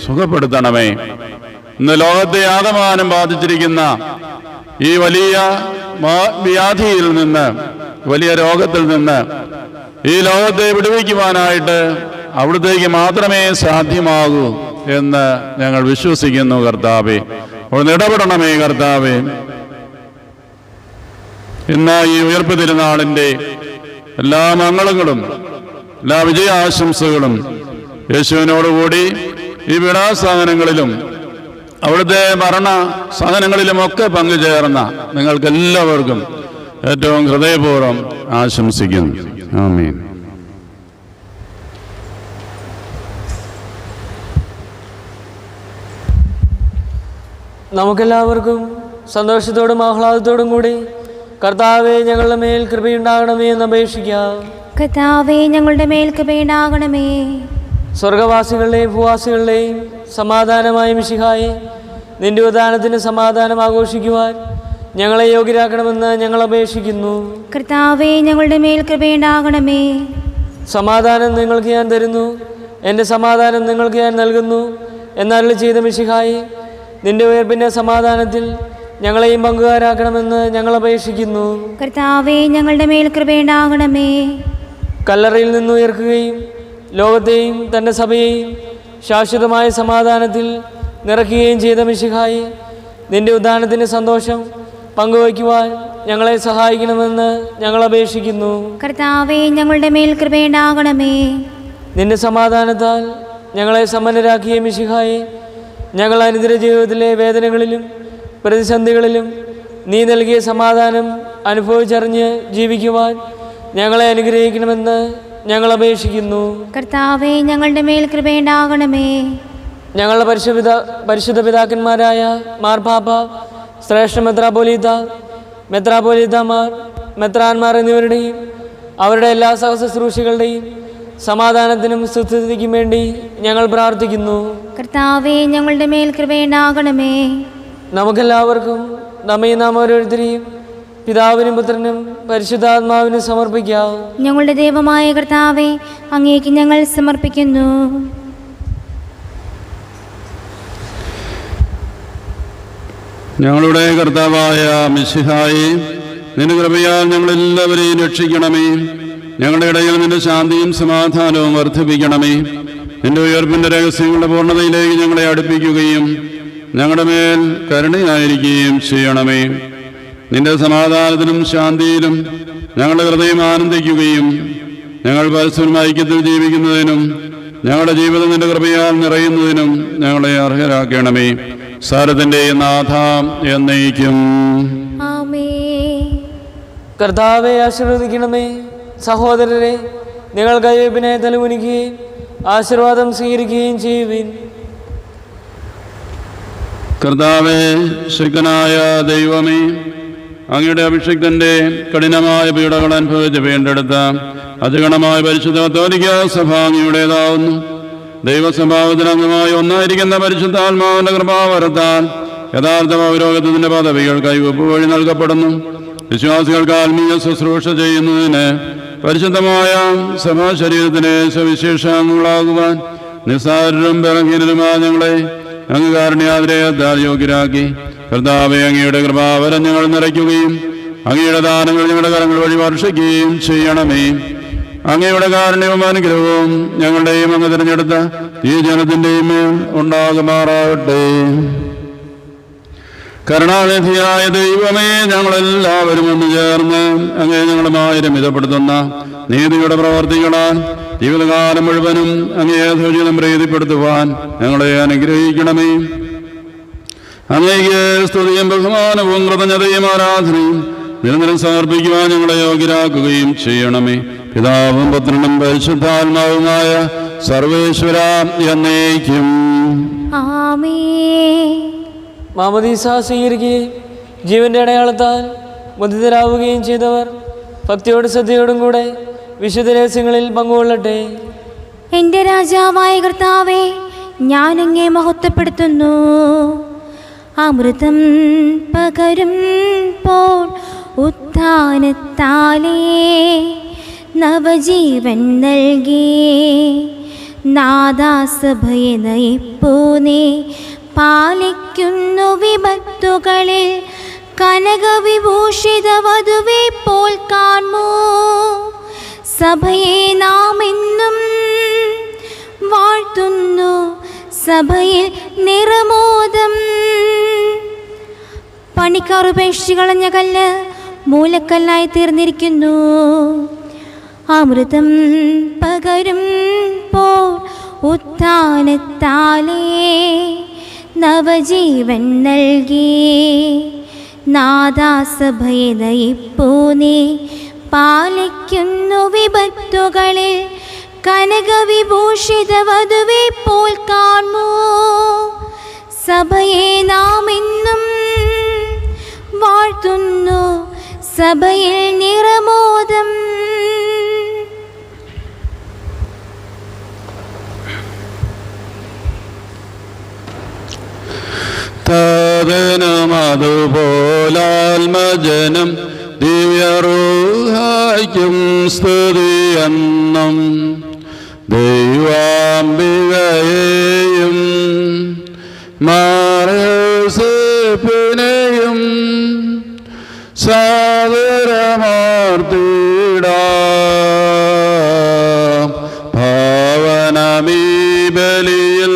സുഖപ്പെടുത്തണമേ. ഇന്ന് ലോകത്തെ ആകമാനം ബാധിച്ചിരിക്കുന്ന ഈ വലിയ വ്യാധിയിൽ നിന്ന്, വലിയ രോഗത്തിൽ നിന്ന് ഈ ലോകത്തെ വിടുവിക്കുവാനായിട്ട് അവിടുത്തേക്ക് മാത്രമേ സാധ്യമാകൂ എന്ന് ഞങ്ങൾ വിശ്വസിക്കുന്നു. കർത്താവേ, അവിടുന്ന് ഇടപെടണമേ. കർത്താവേ, ഇന്ന് ഈ ഉയർപ്പ് തിരുനാളിൻ്റെ എല്ലാ മംഗളങ്ങളും എല്ലാ വിജയാശംസകളും യേശുവിനോടുകൂടി ഈ വിടാസാധനങ്ങളിലും അവിടുത്തെ മരണ സാധനങ്ങളിലുമൊക്കെ പങ്കുചേർന്ന നിങ്ങൾക്കെല്ലാവർക്കും ഏറ്റവും ഹൃദയപൂർവ്വം ആശംസിക്കുന്നു. ആമീൻ. നമുക്കെല്ലാവർക്കും സന്തോഷത്തോടും ആഹ്ലാദത്തോടും കൂടി കർത്താവേ, ഞങ്ങളുടെ മേൽ കൃപയുണ്ടാകണമേ എന്ന് അപേക്ഷിക്കാം. കർത്താവേ, ഞങ്ങളുടെ മേൽ കൃപയുണ്ടാകണമേ. സ്വർഗവാസികളുടെയും ഭൂവാസികളുടെയും സമാധാനമായ മിശിഹായെ, നിന്റെ ഉദാനത്തിന് സമാധാനം ആഘോഷിക്കുവാൻ ഞങ്ങളെ യോഗ്യരാക്കണമെന്ന് ഞങ്ങൾ അപേക്ഷിക്കുന്നു. കർത്താവേ, ഞങ്ങളുടെ മേൽ കൃപയുണ്ടാകണമേ. സമാധാനം നിങ്ങൾക്ക് ഞാൻ തരുന്നു, എൻ്റെ സമാധാനം നിങ്ങൾക്ക് ഞാൻ നൽകുന്നു എന്നരുളി ചെയ്ത മിശിഹായെ, നിന്റെ ഉയർപ്പിൻ്റെ സമാധാനത്തിൽ ഞങ്ങളെയും പങ്കുകാരാക്കണമെന്ന് ഞങ്ങൾ അപേക്ഷിക്കുന്നു. കർത്താവേ, ഞങ്ങളുടെ മേൽ കൃപയുണ്ടാകണമേ. കല്ലറയിൽ നിന്ന് ഉയർക്കുകയും ലോകത്തെയും തൻ്റെ സഭയെയും ശാശ്വതമായ സമാധാനത്തിൽ നിറയ്ക്കുകയും ചെയ്ത മിശിഹായെ, നിന്റെ ഉദ്ധാനത്തിൻ്റെ സന്തോഷം പങ്കുവയ്ക്കുവാൻ ഞങ്ങളെ സഹായിക്കണമെന്ന് ഞങ്ങൾ അപേക്ഷിക്കുന്നു. കർത്താവേ, ഞങ്ങളുടെ മേൽ കൃപയുണ്ടാകണമേ. നിന്റെ സമാധാനത്താൽ ഞങ്ങളെ സമ്പന്നരാക്കിയ മിശിഹായെ, ഞങ്ങൾ അനുദിന ജീവിതത്തിലെ വേദനകളിലും പ്രതിസന്ധികളിലും നീ നൽകിയ സമാധാനം അനുഭവിച്ചറിഞ്ഞ് ജീവിക്കുവാൻ ഞങ്ങളെ അനുഗ്രഹിക്കണമെന്ന് ഞങ്ങൾ അപേക്ഷിക്കുന്നു. കർത്താവേ, ഞങ്ങളുടെ മേൽ കൃപയുണ്ടാകണമേ. ഞങ്ങളുടെ പരിശുദ്ധ പിതാക്കന്മാരായ മാർപ്പാപ്പ, ശ്രേഷ്ഠ മെത്രാപോലീത്തമാർ, മെത്രാന്മാർ എന്നിവരുടെയും അവരുടെ എല്ലാ സഹശുശ്രൂഷികളുടെയും സമാധാനത്തിനും സുസ്ഥിതിക്കും വേണ്ടി ഞങ്ങൾ പ്രാർത്ഥിക്കുന്നു. കർത്താവേ, ഞങ്ങളുടെ മേൽ കൃപയുണ്ടാകണമേ. നമുക്കെല്ലാവർക്കും നമ്മെ നാം ഓരോരുത്തരെയും പിതാവിനും പുത്രനും പരിശുദ്ധാത്മാവിനും സമർപ്പിക്കാം. ഞങ്ങളുടെ ദൈവമായ കർത്താവേ, അങ്ങേക്ക് ഞങ്ങൾ സമർപ്പിക്കുന്നു. ഞങ്ങളുടെ കർത്താവായ മിശിഹായേ, നിന്റെ കൃപയാൽ ഞങ്ങളെല്ലാവരെയും രക്ഷിക്കണമേ. ഞങ്ങളുടെ ഇടയിൽ നിന്റെ ശാന്തിയും സമാധാനവും വർദ്ധിപ്പിക്കണമേ. നിന്റെ ഉയർപ്പിന്റെ രഹസ്യങ്ങളുടെ പൂർണ്ണതയിലേക്ക് ഞങ്ങളെ അടുപ്പിക്കുകയും ഞങ്ങളുടെ മേൽ കരുണയായിരിക്കുകയും ചെയ്യണമേ. നിന്റെ സമാധാനത്തിലും ശാന്തിയിലും ഞങ്ങളുടെ ഹൃദയം ആനന്ദിക്കുകയും ഞങ്ങൾ പരസ്പരം ഐക്യത്തിൽ ജീവിക്കുന്നതിനും ഞങ്ങളുടെ ജീവിതം നിന്റെ കൃപയാൽ നിറയുന്നതിനും ഞങ്ങളെ അർഹരാക്കണമേ. സാരത്തിന്റെ നാഥ എന്നേക്കും. കർത്താവെ ആശീർവദിക്കണമേ. സഹോദരരെ, നിങ്ങൾ കൈവയ്പിനെ തലമുനിക്കുകയും ആശീർവാദം സ്വീകരിക്കുകയും ചെയ്യുവിൻ. കർത്താവേ, ശക്തനായ ദൈവമേ, അങ്ങയുടെ അഭിഷിക്തന്റെ കഠിനമായ പീഡകൾ അനുഭവിച്ച് വീണ്ടെടുത്ത അതിഗണമായ പരിശുദ്ധ കത്തോലിക്കാ സഭ അങ്ങയുടേതാവുന്നു. ദൈവസ്വഭാവത്തിനംഗമായി ഒന്നായിരിക്കുന്ന പരിശുദ്ധാത്മാവിന്റെ കൃപാവരത്താൽ യഥാർത്ഥ പൗരോഹിത്യത്തിന്റെ പദവികൾ കൈവപ്പ് വഴി നൽകപ്പെടുന്നു. വിശ്വാസികൾക്ക് ആത്മീയ ശുശ്രൂഷ ചെയ്യുന്നതിന് പരിശുദ്ധമായ സഭാ ശരീരത്തിന് സവിശേഷങ്ങളാകുവാൻ നിസ്സാരരും ബലഹീനരുമായ ഞങ്ങളെ അങ്ങ് കാരുണ്യാതിരേയത്താൽ യോഗ്യരാക്കി. കർത്താവേ, അങ്ങയുടെ കൃപാവരം ഞങ്ങൾ നിറയ്ക്കുകയും അങ്ങയുടെ ദാനങ്ങൾ ഞങ്ങളുടെ കരങ്ങൾ വഴി വർഷിക്കുകയും ചെയ്യണമേ. അങ്ങയുടെ കാരുണ്യവും അനുഗ്രഹവും ഞങ്ങളുടെയും അങ്ങ് തിരഞ്ഞെടുത്ത ഈ ജനത്തിൻ്റെയും മേൽ ഉണ്ടാകുമാറാകട്ടെ. കരുണാനിധിയായ ദൈവമേ, ഞങ്ങളെല്ലാവരും ഒന്ന് ചേർന്ന് അങ്ങേ ഞങ്ങളുമായി രമിതപ്പെടുത്തുന്ന നീതിയുടെ പ്രവർത്തികളാൽ ജീവിതകാലം മുഴുവനും അങ്ങേ ധ്വജിതം പ്രീതിപ്പെടുത്തുവാൻ ഞങ്ങളെ അനുഗ്രഹിക്കണമേ. അങ്ങേക്ക് സ്തുതിയും ബഹുമാനവും കൃതജ്ഞതയും ആരാധനയും നിരന്തരം സമർപ്പിക്കുവാൻ ഞങ്ങളെ യോഗ്യരാക്കുകയും ചെയ്യണമേ. പിതാവും പുത്രനും പരിശുദ്ധാത്മാവുമായ സർവേശ്വര എന്നേക്കും. മാമോദീസ സ്വീകരിക്കുകയും ജീവന്റെ അടയാളത്താൽ മുദിതരാവുകയും ചെയ്തവർ ഭക്തിയോടും ശ്രദ്ധയോടും കൂടെ വിശുദ്ധ രഹസ്യങ്ങളിൽ പങ്കുകൊള്ളട്ടെ. എൻ്റെ രാജാവായ കർത്താവേ, ഞാൻ അങ്ങേ മഹത്വപ്പെടുത്തുന്നു. അമൃതം പകരും പോൾ ഉത്ഥാനത്താലേ നവജീവൻ നൽകി നാദാസഭയെ നയിപ്പൂ നീ പാലിക്കുന്നു വിപത്തുകളിൽ കനകവിഭൂഷിത വധുവെ പോൽ കാണൂ. സഭയെ നാം എന്നും വാഴ്ത്തുന്നു, സഭയിൽ നിറമോദം. പണിക്കാർ ഉപേക്ഷിച്ച് കളഞ്ഞ കല്ല് മൂലക്കല്ലായി തീർന്നിരിക്കുന്നു. അമൃതം പകരും പോൾ ഉത്ഥാനത്താലേ നവജീവൻ നൽകി നാദാസഭയെ നയിപ്പൂ നീ പാലിക്കുന്നു വിപത്തുകളിൽ കനകവിഭൂഷിത വധുവെ പോൽ കാണൂ. സഭയെ നാം എന്നും വാഴ്ത്തുന്നു, സഭയിൽ നിറമോദം. താതനും അതുപോലാത്മജനം ദിവ്യറൂഹായ്ക്കും സ്തുതിയെന്നും ദൈവാംബികയെയും മാർയോസേപ്പിനെയും സാദരമാർത്തിടാം. ഭാവനമീ ബലിയിൽ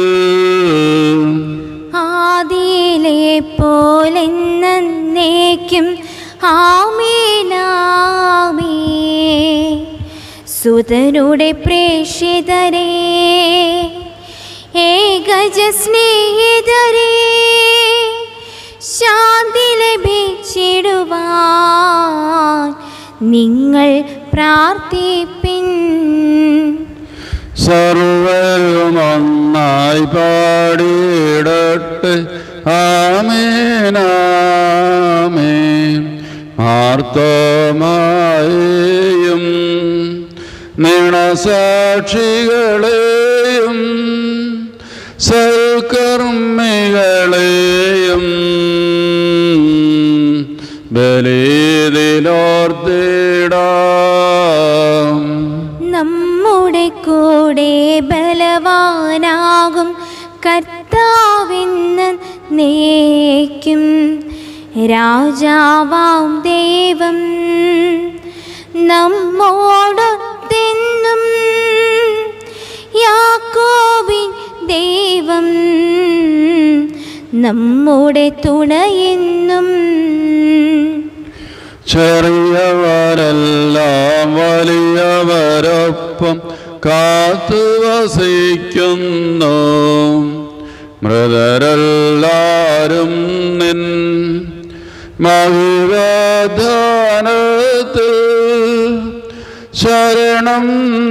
ആദിയിലെ പോലെന്നേക്കും ആമേനാമേ. സുതരുടെ പ്രേക്ഷിതരേ, ഏകജ സ്നേഹിതരേ, നിങ്ങൾ പ്രാർത്ഥിപ്പിൻ. സർവരും ഒന്നായി പാടിയിടട്ടെ. ആമേൻ ആമേൻ. മാർത്തോമായെയും നിണസാക്ഷികളെയും സൽക്കർമ്മികളെയും ബലിയിലോർത്തിടാം. നമ്മുടെ കൂടെ ബലവാനാകും കർത്താവെന്ന് നേക്കും. രാജാവാം ദൈവം നമ്മോടൊത്തെന്നും. യാക്കോബിൻ ദൈവം നമ്മുടെ തുണയെന്നും. ചെറിയവരെല്ലാം വലിയവരൊപ്പം കാത്തു വസിക്കുന്നു. മൃതരെല്ലാരും നിൻ മഹിവാധാനത്തിൽ ശരണം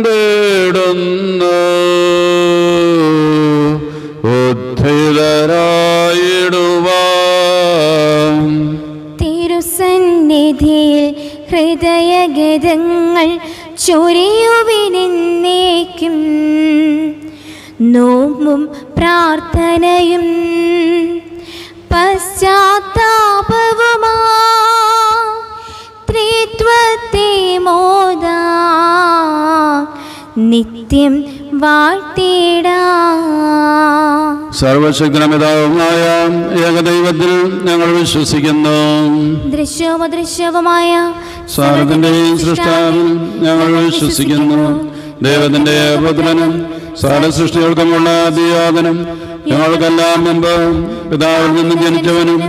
തേടുന്നു. ഉദ്ധിതരായിടുവാൻ തിരുസന്നിധിയിൽ ഹൃദയഗതങ്ങൾ ചൊരിയുവിനെന്നേക്കും. നോമ്പും പ്രാർത്ഥനയും പശ്ചാത്താപവുമാ ത്രിത്വത്തെ മോദാ നിത്യം വാഴ്ത്തിടാം. സർവശക്തനപിതാവുമായ ഏകദൈവത്തിൽ ഞങ്ങൾ വിശ്വസിക്കുന്നു. ദൃശ്യവും അദൃശ്യവുമായ സാരത്തിന്റെയും സൃഷ്ടാവിൽ ഞങ്ങൾ വിശ്വസിക്കുന്നു. ദൈവത്തിന്റെ പുത്രനും സകല സൃഷ്ടികൾക്കുമുള്ള അതിയാതനും ഞങ്ങൾക്കെല്ലാം മുമ്പ് പിതാവിൽ നിന്നും ജനിച്ചവനും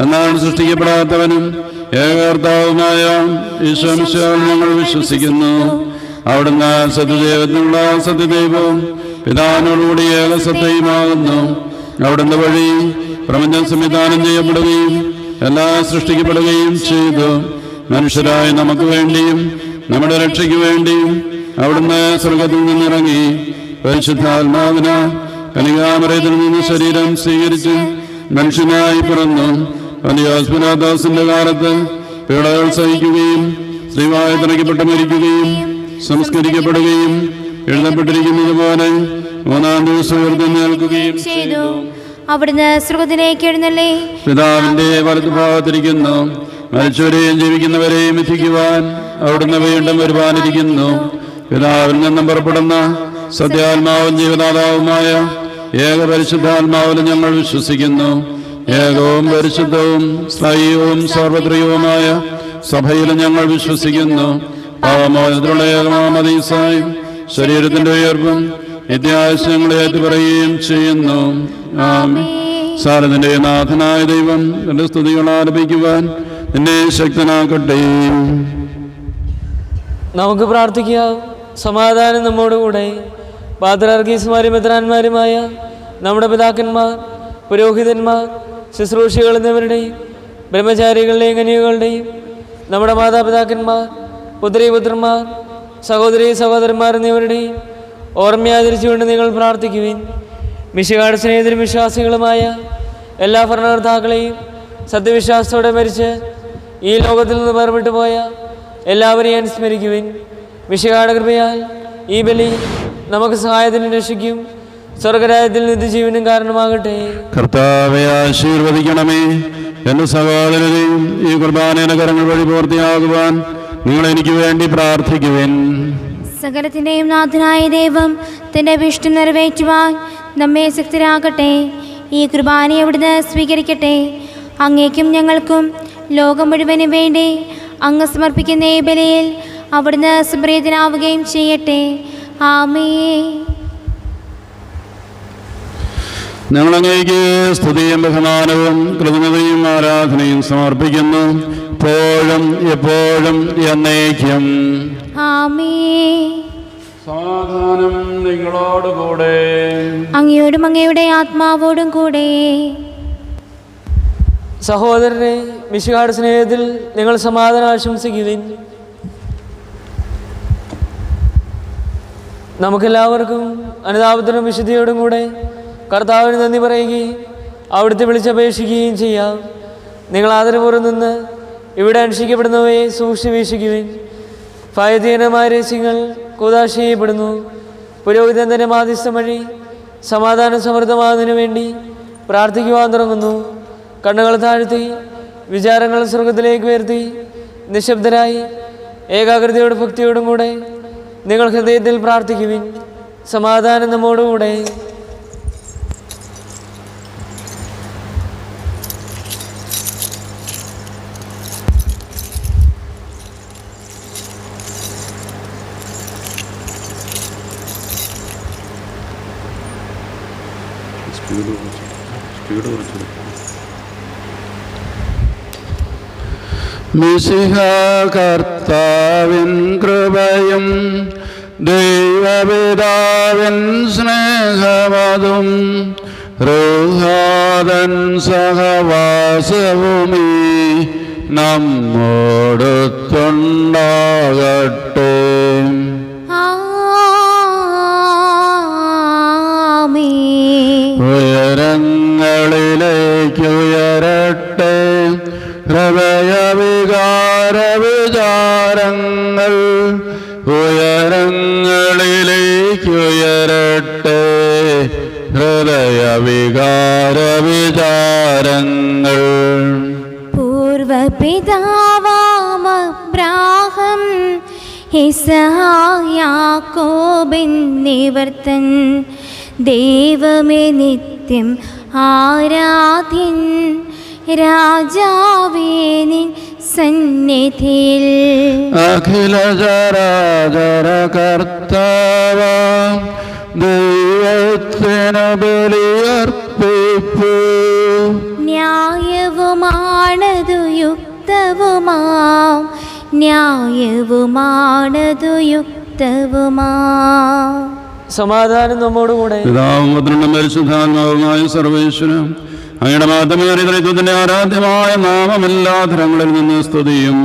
എന്നാൽ സൃഷ്ടിക്കപ്പെടാത്തവനും ഏകകർത്താവുമായ ഈശോ മിശിഹായിൽ ഞങ്ങൾ വിശ്വസിക്കുന്നു. അവിടുന്ന് സത്യദൈവത്തിനുള്ള സത്യദൈവവും പിതാവിനോടുകൂടി ഏകസത്യയുമാകുന്നു. അവിടുന്ന് വഴി പ്രപഞ്ചം സംവിധാനം ചെയ്യപ്പെടുകയും എല്ലാം സൃഷ്ടിക്കപ്പെടുകയും ചെയ്തു. മനുഷ്യരായി നമുക്ക് വേണ്ടിയും നമ്മുടെ രക്ഷയ്ക്ക് വേണ്ടിയും അവിടുന്ന് സ്വർഗത്തിൽ നിന്നിറങ്ങി പരിശുദ്ധാത്മാവിന കനികാമറയത്തിൽ നിന്ന് ശരീരം സ്വീകരിച്ച് മനുഷ്യനായി പിറന്നു. പന്തിയോസ് കാലത്ത് പീഡകൾ സഹിക്കുകയും സ്ത്രീവായി തറയ്ക്കപ്പെട്ട് മരിക്കുകയും സംസ്കരിക്കപ്പെടുകയും എഴുതപ്പെട്ടിരിക്കുന്നത് പോലെ മൂന്നാം ദിവസം ഉയർത്തെഴുന്നേൽക്കുകയും ചെയ്തു. അവിടുന്ന് സ്വർഗ്ഗത്തിലേക്ക് എഴുന്നള്ളി പിതാവിന്റെ വലതുഭാഗത്തിരിക്കുന്നു. മരിച്ചവരെയും ജീവിക്കുന്നവരെയും എത്തിക്കുവാൻ അവിടുന്ന് വീണ്ടും വരുവാനിരിക്കുന്നു. പിതാവിൽ നിന്നും പുറപ്പെടുന്ന സത്യാത്മാവും ജീവദാതാവുമായ ഏക പരിശുദ്ധാത്മാവിൽ ഞങ്ങൾ വിശ്വസിക്കുന്നു. ഏകവും പരിശുദ്ധവും സ്ഥൈര്യവും സാർവത്രികവുമായ സഭയിൽ ഞങ്ങൾ വിശ്വസിക്കുന്നു. പാപമോചനത്തിലുള്ള ഏകമാമതീസായും ശരീരത്തിന്റെ ഉയർപ്പും നിത്യാവശ്യങ്ങളെ ഏറ്റുപറയുകയും ചെയ്യുന്നു. ആമേൻ. സാരത്തിന്റെ നാഥനായ ദൈവം തന്റെ സ്തുതികൾ ആലപിക്കുവാൻ നിന്നെ ശക്തനാക്കട്ടെ. നമുക്ക് പ്രാർത്ഥിക്കാം. സമാധാനം നമ്മോടുകൂടെ. പാത്രാർക്കീസുമാരും മെത്രാന്മാരുമായ നമ്മുടെ പിതാക്കന്മാർ, പുരോഹിതന്മാർ, ശുശ്രൂഷികൾ എന്നിവരുടെയും ബ്രഹ്മചാരികളുടെയും കന്യകളുടെയും നമ്മുടെ മാതാപിതാക്കന്മാർ, പുത്രീപുത്രന്മാർ, സഹോദരീ സഹോദരന്മാർ എന്നിവരുടെയും ഓർമ്മയാചരിച്ചുകൊണ്ട് നിങ്ങൾ പ്രാർത്ഥിക്കുവിൻ. മിശിഹായുടെ സ്നേഹിതരും വിശ്വാസികളുമായ എല്ലാ ഭരണകർത്താക്കളെയും സത്യവിശ്വാസത്തോടെ മരിച്ച് ഈ ലോകത്തിൽ നിന്ന് വേർപെട്ടു പോയ എല്ലാവരെയും അനുസ്മരിക്കുവിൻ. മിശിഹായുടെ കൃപയാൽ ഈ ബലി നമുക്ക് സഹായത്തിനും രക്ഷിക്കും സ്വർഗരാജ്യത്തിൽ നിത്യജീവനും കാരണമാകട്ടെ. കർത്താവെ ആശീർവദിക്കണമേ. എന്റെ സഹോദരരെയും ഈ കുർബാനയുടെ കരങ്ങൾ വഴി പൂർത്തിയാകുവാൻ നിങ്ങൾ എനിക്ക് വേണ്ടി പ്രാർത്ഥിക്കുവിൻ. സകലത്തിൻ്റെയും നാഥനായ ദൈവം തൻ്റെ അഭീഷ്ടം നിറവേറ്റുവാൻ നമ്മെ ശക്തരാകട്ടെ. ഈ കുർബാനയെ അവിടുന്ന് സ്വീകരിക്കട്ടെ. അങ്ങേക്കും ഞങ്ങൾക്കും ലോകം മുഴുവനും വേണ്ടി അങ്ങ് സമർപ്പിക്കുന്ന ഈ ബലിയിൽ അവിടുന്ന് സംപ്രീതനാവുകയും ചെയ്യട്ടെ. ആമേൻ. ഞങ്ങൾ അങ്ങേക്ക് സ്തുതിയും ബഹുമാനവും കൃതജ്ഞതയും ആരാധനയും സമർപ്പിക്കുന്നു, എപ്പോഴും എപ്പോഴും എന്നേക്കും. ആമേൻ. സമാധാനം നിങ്ങളോടുകൂടെ. അങ്ങയോടും അങ്ങയുടെ ആത്മാവോടും കൂടെ. സഹോദരരെ, മിശിഹായുടെ സ്നേഹത്തിൽ നിങ്ങൾ സമാധാനം ആശംസിക്കുവിൻ. നമുക്കെല്ലാവർക്കും അനുതാപത്തിനും വിശുദ്ധിയോടും കൂടെ കർത്താവിന് നന്ദി പറയുകയും അവിടുത്തെ വിളിച്ചപേക്ഷിക്കുകയും ചെയ്യാം. നിങ്ങൾ ആദരപൂർവ്വം നിന്ന് ഇവിടെ അനുഷ്ഠിക്കപ്പെടുന്നവയെ സൂക്ഷിച്ച് വീക്ഷിക്കുവിൻ. ഭയധീനമായ രഹസ്യങ്ങൾ കൂദാശ ചെയ്യപ്പെടുന്നു. പുരോഹിതൻ തന്റെ മാധ്യസ്ഥം വഴി സമാധാനം സമൃദ്ധമാകുന്നതിനു വേണ്ടി പ്രാർത്ഥിക്കുവാൻ തുടങ്ങുന്നു. കണ്ണുകൾ താഴ്ത്തി വിചാരങ്ങൾ സ്വർഗത്തിലേക്ക് ഉയർത്തി നിശബ്ദരായി ഏകാഗ്രതയോടും ഭക്തിയോടും കൂടെ നിങ്ങൾ ഹൃദയത്തിൽ പ്രാർത്ഥിക്കുവിൻ. സമാധാനം നമ്മോടുകൂടെ. മിശിഹ കർത്താവിൻ കൃപയും ദൈവപിതാവിൻ സ്നേഹമതും റൂഹാദൻ സഹവാസവുമീ നമ്മോടൊത്തുണ്ടാകട്ടെ. ഉയരങ്ങളിലേക്ക് ഉയരട്ടെ ഹൃദയവികാര വിചാരങ്ങൾ, ഉയരങ്ങളിലേക്ക് ഉയരട്ടെ ഹൃദയവികാര വിചാരങ്ങൾ. പൂർവപിതാവാം അബ്രാഹം ഇസ്ഹാക്ക് യാക്കോബ് എന്നിവർ തൻ ദൈവമേ നിത്യം ആരാധ്യൻ രാജാവേ നിൻ സന്നിധിയിൽ. അഖില ചരാചര കർത്താവ ദൈവത്തിന് ബലിയർപ്പിപ്പൂ. ന്യായവുമാണതു യുക്തവുമാം, ന്യായവുമാണതു യുക്തവുമാം. സമാധാനം നമ്മോടുകൂടെ. പിതാവും പുത്രനും പരിശുദ്ധാത്മാവുമായ സർവേശ്വരൻ അങ്ങയുടെ മാതമേറിയ ത്രിത്വത്തിന്റെ ആരാധ്യമായ നാമം എല്ലാ ധരങ്ങളിൽ നിന്ന് സ്തുതിയും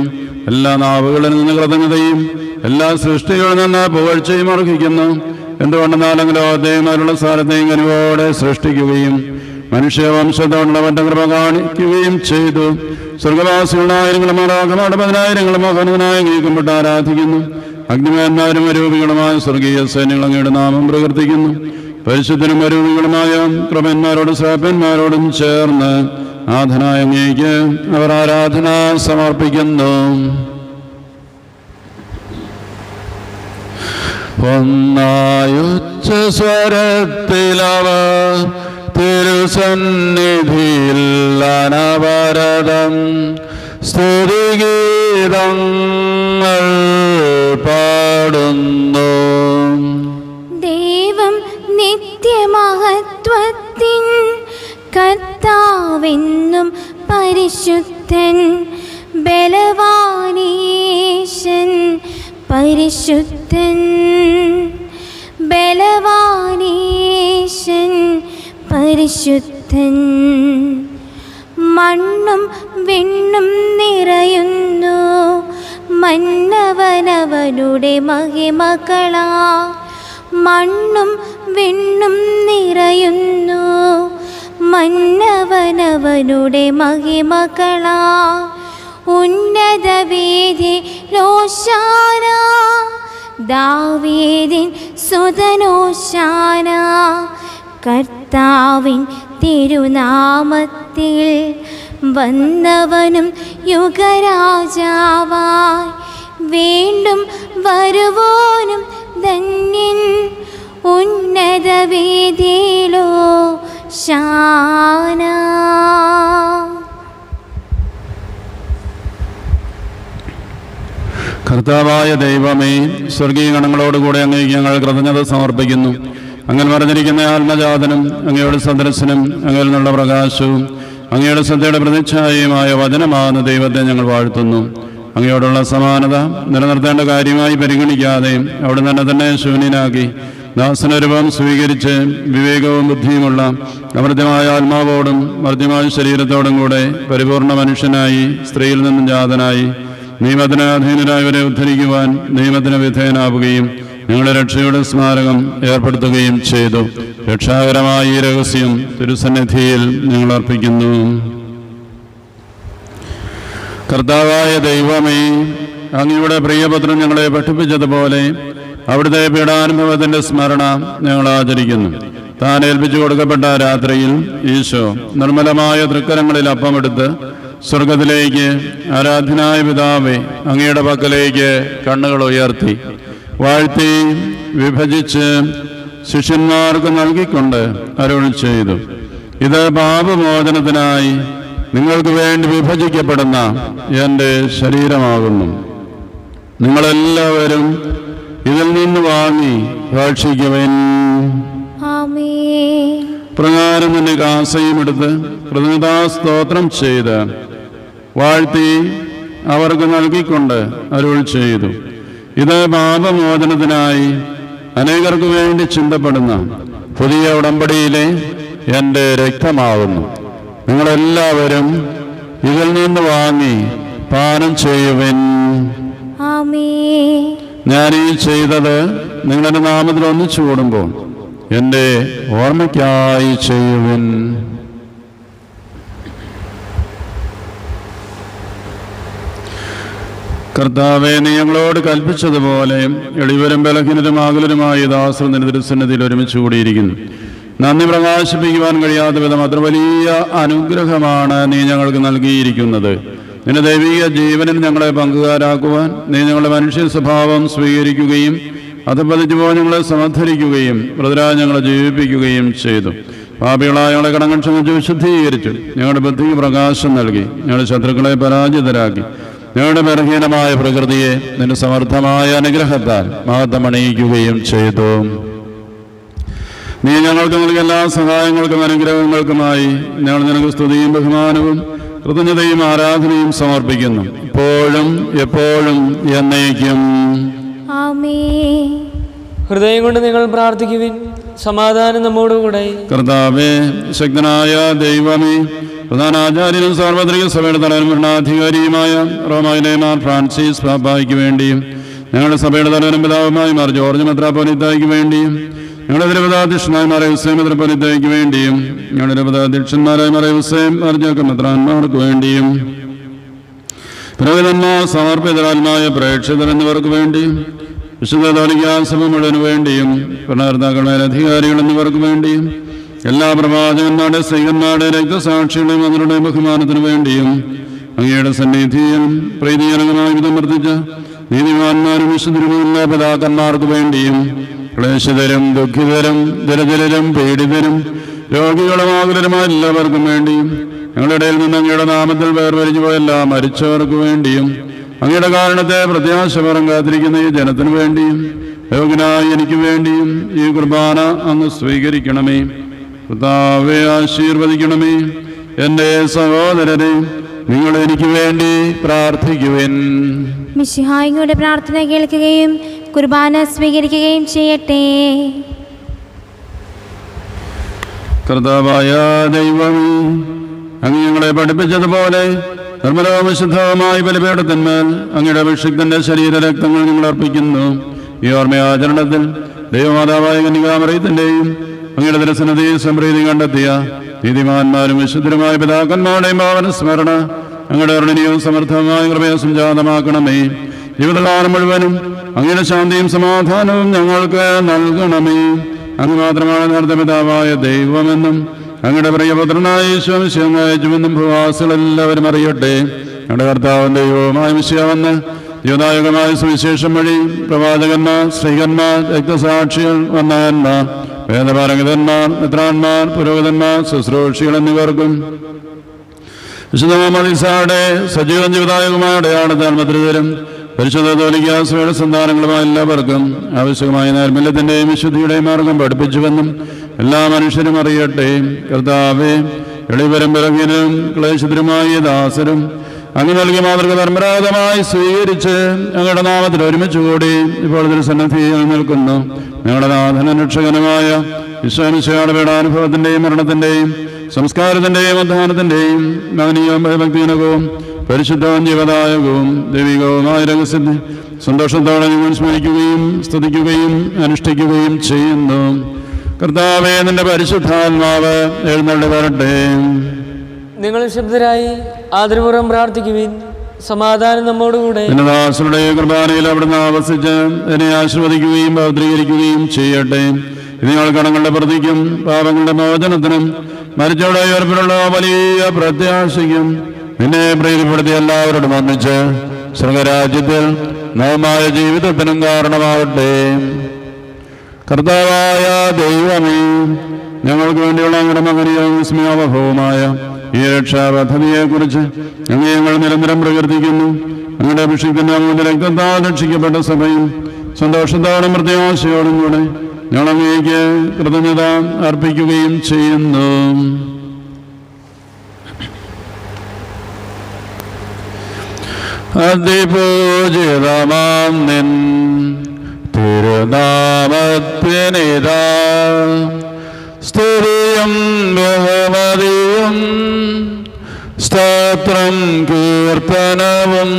എല്ലാ നാവുകളിൽ നിന്ന് കൃതജ്ഞതയും എല്ലാ സൃഷ്ടികളിൽ നിന്ന് പുകഴ്ചയും അർഹിക്കുന്നു. എന്തുകൊണ്ടെന്നാലും ലോകത്തെയും സാരത്തെയും കനിവോടെ സൃഷ്ടിക്കുകയും മനുഷ്യവംശത്തോടുള്ളവന്റെ കൃപ കാണിക്കുകയും ചെയ്തു. സ്വർഗവാസികളായിരങ്ങളും മറാഖമാരുടെ പതിനായിരങ്ങളും മഹനനായി നീക്കപ്പെട്ട് ആരാധിക്കുന്നു. അഗ്നിമേന്മാരും അരൂപികളുമായ സ്വർഗീയ സൈന്യങ്ങൾ അങ്ങയുടെ നാമം പ്രകീർത്തിക്കുന്നു. പരിശുദ്ധനും അരൂപികളുമായ ക്രമന്മാരോടും ശ്രേഷ്ഠന്മാരോടും ചേർന്ന് നാഥനായ അങ്ങേക്ക് അവർ ആരാധന സമർപ്പിക്കുന്നു. ഒന്നായുച്ച സ്വരത്തിലവർ തിരുസന്നിധിയിൽ അനവരതം സ്തുതിഗീതങ്ങൾ പാടുന്നു. ദൈവം നിത്യമഹത്വത്തിൻ കർത്താവെന്നും പരിശുദ്ധൻ ബലവാനീശൻ പരിശുദ്ധൻ ബലവാനീശൻ പരിശുദ്ധൻ. മണ്ണും വിണ്ണും നിറയുന്നു മന്നവനവനുടെ മഹിമകളാ. മണ്ണും വിണ്ണും നിറയുന്നു മന്നവനവനുടെ മഹിമകളാ. ഉന്നതവേദി ലോശാന ദാവീദിൻ സുതനോശാന. കർത്താവിൻ തിരുനാമത്തിൽ വന്നവനും യുഗരാജാവായി വീണ്ടും വരുവോനും ധന്യൻ. ഉന്നതവേദിയിലോ ശാന. കർത്താവായ ദൈവമേ, സ്വർഗീയ ഗണങ്ങളോടുകൂടെ അങ്ങേക്ക് ഞങ്ങൾ കൃതജ്ഞത സമർപ്പിക്കുന്നു. അങ്ങനെ പറഞ്ഞിരിക്കുന്ന ആത്മജാതനും അങ്ങയുടെ സദൃശനും അങ്ങയിൽ നിന്നുള്ള പ്രകാശവും അങ്ങയുടെ ശ്രദ്ധയുടെ പ്രതിച്ഛായയുമായ വചനമാകുന്ന ദൈവത്തെ ഞങ്ങൾ വാഴ്ത്തുന്നു. അങ്ങയോടുള്ള സമാനത നിലനിർത്തേണ്ട കാര്യമായി പരിഗണിക്കാതെ അവിടെ തന്നെ ശൂന്യനാക്കി ദാസനരൂപം സ്വീകരിച്ച് വിവേകവും ബുദ്ധിയുമുള്ള അമൃത്യമായ ആത്മാവോടും മർദ്യമായ ശരീരത്തോടും കൂടെ പരിപൂർണ മനുഷ്യനായി സ്ത്രീയിൽ നിന്നും ജാതനായി നിയമത്തിന് അധീനരായവരെ ഉദ്ധരിക്കുവാൻ നിയമത്തിന് വിധേയനാവുകയും ഞങ്ങളുടെ രക്ഷയുടെ സ്മാരകം ഏർപ്പെടുത്തുകയും ചെയ്തു. രക്ഷാകരമായ ഈ രഹസ്യം തിരുസന്നിധിയിൽ ഞങ്ങൾ അർപ്പിക്കുന്നു. കർത്താവായ ദൈവമേ, അങ്ങയുടെ പ്രിയപുത്രൻ ഞങ്ങളെ പഠിപ്പിച്ചതുപോലെ അവിടുത്തെ പീഡാനുഭവത്തിന്റെ സ്മരണ ഞങ്ങൾ ആചരിക്കുന്നു. താൻ ഏൽപ്പിച്ചു കൊടുക്കപ്പെട്ട രാത്രിയിൽ ഈശോ നിർമ്മലമായ തൃക്കരങ്ങളിൽ അപ്പമെടുത്ത് സ്വർഗത്തിലേക്ക് ആരാധ്യനായ പിതാവേ, അങ്ങയുടെ പക്കലേക്ക് കണ്ണുകൾ ഉയർത്തി വാഴ്ത്തി വിഭജിച്ച് ശിഷ്യന്മാർക്ക് നൽകിക്കൊണ്ട് അരുൾ ചെയ്തു: ഇത് പാപമോചനത്തിനായി നിങ്ങൾക്ക് വേണ്ടി വിഭജിക്കപ്പെടുന്ന എൻ്റെ ശരീരമാകുന്നു. നിങ്ങളെല്ലാവരും ഇതിൽ നിന്ന് വാങ്ങി ഭക്ഷിക്കുവിൻ. പ്രകാരം തന്നെ കാസയും എടുത്ത് കൃതജ്ഞതാസ്തോത്രം ചെയ്ത് വാഴ്ത്തി അവർക്ക് നൽകിക്കൊണ്ട് അരുൾ ചെയ്തു: ഇത് പാപമോചനത്തിനായി അനേകർക്ക് വേണ്ടി ചിന്തപ്പെടുന്ന പുതിയ ഉടമ്പടിയിലെ എൻ്റെ രക്തമാകുന്നു. നിങ്ങളെല്ലാവരും ഇതിൽ നിന്ന് വാങ്ങി പാനം ചെയ്യുവിൻ. ഞാൻ ഈ ചെയ്തത് നിങ്ങളുടെ നാമത്തിൽ ഒന്നിച്ചു കൂടുമ്പോൾ എൻ്റെ ഓർമ്മയ്ക്കായി ചെയ്യുവിൻ. കർത്താവേ, നീ ഞങ്ങളോട് കൽപ്പിച്ചതുപോലെ എളിവരും ബലഹീനരും ആകുലരുമായ ദാസർ നിന്റെ തിരുസന്നിധിയിൽ ഒരുമിച്ച് കൂടിയിരിക്കുന്നു. നന്ദി പ്രകാശിപ്പിക്കുവാൻ കഴിയാത്ത വിധം അത്ര വലിയ അനുഗ്രഹമാണ് നീ ഞങ്ങൾക്ക് നൽകിയിരിക്കുന്നത്. നിന്റെ ദൈവിക ജീവനിൽ ഞങ്ങളെ പങ്കുകാരാക്കുവാൻ നീ ഞങ്ങളുടെ മനുഷ്യ സ്വഭാവം സ്വീകരിക്കുകയും അത് പതിച്ചുപോയി ഞങ്ങളെ സമർത്ഥരിക്കുകയും പ്രതിരാ ഞങ്ങളെ ജീവിപ്പിക്കുകയും ചെയ്തു. പാപികളായ ഞങ്ങളെ കടങ്ങൾ ക്ഷമിച്ച് വിശുദ്ധീകരിച്ചു. ഞങ്ങളുടെ ബുദ്ധിക്ക് പ്രകാശം നൽകി. ഞങ്ങളുടെ ശത്രുക്കളെ പരാജിതരാക്കി. ഞങ്ങളുടെ ബലഹീനമായ പ്രകൃതിയെ നിന്റെ സമർത്ഥമായ അനുഗ്രഹത്താൽ മഹത്വമണിയിക്കുകയും ചെയ്തു. നീ ഞങ്ങൾക്ക് നൽകിയ എല്ലാ സഹായങ്ങൾക്കും അനുഗ്രഹങ്ങൾക്കുമായി ഞങ്ങൾ നിനക്ക് സ്തുതിയും ബഹുമാനവും കൃതജ്ഞതയും ആരാധനയും സമർപ്പിക്കുന്നു, ഇപ്പോഴും എപ്പോഴും എന്നേക്കും. ഹൃദയം കൊണ്ട് നിങ്ങൾ പ്രാർത്ഥിക്കുവിൻ. സമാധാനം നമ്മോടുകൂടെ. കർത്താവേ, ശക്തനായ ദൈവമേ, പ്രധാന ആചാര്യനും സാർവത്രിക സഭയുടെ തലവനും ഭരണാധികാരിയുമായ റോമായിലെ മാർ ഫ്രാൻസിസ് പാപ്പായ്ക്ക് വേണ്ടിയും ഞങ്ങളുടെ സഭയുടെ തലവനും പിതാവുമായ മാർ ജോർജ് മെത്രാപ്പോലീത്തായ്ക്ക് വേണ്ടിയും ഞങ്ങളുടെ തിരുപതാധ്യക്ഷനായ മാർ യൂസേം മെത്രാപ്പോലീത്തായ്ക്ക് വേണ്ടിയും ഞങ്ങളുടെ തിരുപതാധ്യക്ഷന്മാരായ മാർ യൂസേം മാർ ജേക്കബ് മെത്രാന്മാർക്ക് വേണ്ടിയും പുരോഹിതന്മാർ, സമർപ്പിതരാത്മായ പ്രേക്ഷിതർ എന്നിവർക്ക് വേണ്ടിയും വിശുദ്ധ കത്തോലിക്കാ സഭ മുഴുവന് വേണ്ടിയും ഭരണകർത്താക്കളുടെ അധികാരികൾ എന്നിവർക്ക് വേണ്ടിയും എല്ലാ പ്രവാചകന്മാരുടെ, സ്ത്രീകന്മാരുടെ, രക്തസാക്ഷികളുടെയും അവരുടെ ബഹുമാനത്തിനു വേണ്ടിയും അങ്ങയുടെ സന്നിധിയിൽ പ്രീതിജനകമായ വിധം വർദ്ധിച്ച നീതിമാന്മാരും വിശുദ്ധരുമുള്ള പിതാക്കന്മാർക്ക് വേണ്ടിയും ക്ലേശിതരും ദുഃഖിതരും ദരിദ്രരും പീഡിതരും രോഗികളും ആകുലരുമായ എല്ലാവർക്കും വേണ്ടിയും ഞങ്ങളുടെ ഇടയിൽ നിന്ന് അങ്ങയുടെ നാമത്തിൽ വേർതിരിച്ചു പോയ എല്ലാ മരിച്ചവർക്ക് വേണ്ടിയും അങ്ങയുടെ കാരണത്തെ പ്രത്യാശപരം കാത്തിരിക്കുന്ന ഈ ജനത്തിനു വേണ്ടിയും യോഗ്യനായ എനിക്ക് വേണ്ടിയും ഈ കുർബാന അങ്ങ് സ്വീകരിക്കണമേ. കർത്താവേ, ആശീർവദിക്കണമേ. എൻ്റെ സഹോദരരെ, നിങ്ങൾ എനിക്ക് വേണ്ടി പ്രാർത്ഥിക്കുവിൻ. മിശിഹായിയുടെ പ്രാർത്ഥന കേൾക്കുകയും കുർബാന സ്വീകരിക്കുകയും ചെയ്യട്ടെ. കർത്താവായ ദൈവമേ, അങ്ങ് ഞങ്ങളെ പഠിപ്പിച്ചതുപോലെ നിർമ്മലവും വിശുദ്ധവുമായ ബലിപീഠത്തിന്മേൽ അങ്ങയുടെ അഭിഷിക്തന്റെ ശരീരരക്തങ്ങൾ ഞങ്ങൾ അർപ്പിക്കുന്നു. ഈ ഓർമ്മയാചരണത്തിൽ ദൈവമാതാവായ കന്യകാമറിയത്തിന്റെയും അങ്ങയുടെ തിരുസന്നിധിയിൽ സംപ്രീതി കണ്ടെത്തിയ നീതിമാന്മാരും വിശുദ്ധരുമായ പിതാക്കന്മാരുടെയും ഭാവന സ്മരണ അങ്ങയുടെ അരുണിനെയും സമർത്ഥമായ കൃപയെ സംജാതമാക്കണമേ. ജീവിതകാലം മുഴുവനും അങ്ങയുടെ ശാന്തിയും സമാധാനവും ഞങ്ങൾക്ക് നൽകണമേ. അങ്ങ് മാത്രമാണ് നേരത്തെ പിതാവായ ദൈവമെന്നും അങ്ങയുടെ പ്രിയപുത്രനായ യേശു മിശിഹായെ അയച്ചുവെന്നും ഭൂവാസികളെല്ലാവരും അറിയട്ടെ. ഞങ്ങളുടെ കർത്താവും ദൈവവുമായ മിശിഹ വന്ന് ജീവദായകമായ സുവിശേഷം വഴി പ്രവാചകന്മാർ, സ്ത്രീകന്മാർ, രക്തസാക്ഷികൾ, വന്ദകന്മാർ, വേദപാരംഗതന്മാർ, മിത്രാന്മാർ, പുരോഹിതന്മാർ, ശുശ്രൂഷികൾ എന്നിവർക്കും വിശുദ്ധ മദീസായുടെ സജീവൻ ജീവദായകമായ അടയാളത്താൽ മുദ്രിതരും പരിശുദ്ധ കത്തോലിക്കാ സഭയുടെ സന്താനങ്ങളുമായ എല്ലാവർക്കും ആവശ്യമായ നൈർമല്യത്തിൻ്റെയും വിശുദ്ധിയുടെയും മാർഗം പഠിപ്പിച്ചുവെന്നും എല്ലാ മനുഷ്യരും അറിയട്ടെ. കർത്താവേ, എളിവരും ബലഹീനരും ക്ലേശിതരുമായ ദാസരും അങ്ങ് നൽകിയ മാതൃക പരമ്പരാഗതമായി സ്വീകരിച്ച് അങ്ങയുടെ നാമത്തിൽ ഒരുമിച്ച് കൂടി ഇപ്പോൾ തിരുസന്നിധിയിൽ നിൽക്കുന്നു. ഞങ്ങളുടെ നാഥനും രക്ഷകനുമായ ഈശോ മിശിഹായുടെ പീഡാനുഭവത്തിൻ്റെയും മരണത്തിൻ്റെയും സംസ്കാരത്തിൻ്റെയും ഉദ്ധാനത്തിൻ്റെയും മഹനീയവും ഭക്തിജനകവും പരിശുദ്ധവും ജീവദായകവും ദൈവികവുമായ രഹസ്യത്തെ സന്തോഷത്തോടെ നിങ്ങൾ സ്മരിക്കുകയും സ്തുതിക്കുകയും അനുഷ്ഠിക്കുകയും ചെയ്യുന്നു. കർത്താവേ, നിന്റെ പരിശുദ്ധാത്മാവ് എഴുന്നള്ളി വരട്ടെ. നിങ്ങൾ ശബ്ദരായി ആദരപൂർവ്വം പ്രാർത്ഥിക്കുവിൻ. സമാധാനം നമ്മോടുകൂടെ. ദാസരുടെ കുർബാനയിൽ അവിടുന്ന് ആവസിച്ച് എന്നെ ആശീർവദിക്കുകയും പവിത്രീകരിക്കുകയും ചെയ്യട്ടെ. നിങ്ങൾ കടങ്ങളുടെ പ്രതിക്കും പാപങ്ങളുടെ മോചനത്തിനും മരിച്ചവരുടെ ഉയർപ്പിലുള്ള വലിയ പ്രത്യാശയ്ക്കും നിന്നെ പ്രീതിപ്പെടുത്തി എല്ലാവരോടും ഒന്നിച്ച് സ്വർഗരാജ്യത്തിൽ നവമായ ജീവിതത്തിനും കാരണമാവട്ടെ. കർത്താവായ ദൈവമേ, ഞങ്ങൾക്ക് വേണ്ടിയുള്ള ഞങ്ങളുടെ മകനെയും സ്മേഹഭവമായ ഈ രക്ഷാപദ്ധതിയെക്കുറിച്ച് ഞങ്ങൾ നിരന്തരം പ്രകീർത്തിക്കുന്നു. ഞങ്ങളുടെ അഭിഷേകത്തിന്റെ അങ്ങയുടെ രക്തത്താൽ രക്ഷിക്കപ്പെട്ട സഭയും സന്തോഷത്തോടും പ്രത്യാശയോടും കൂടെ ഞങ്ങൾ അങ്ങേക്ക് കൃതജ്ഞത അർപ്പിക്കുകയും ചെയ്യുന്നു. അതിപൂജിതമാം നിൻ തിരുനാമത്തിനിതാ സ്തുതിയും ബഹുമതിയും സ്തോത്രം കീർത്തനവും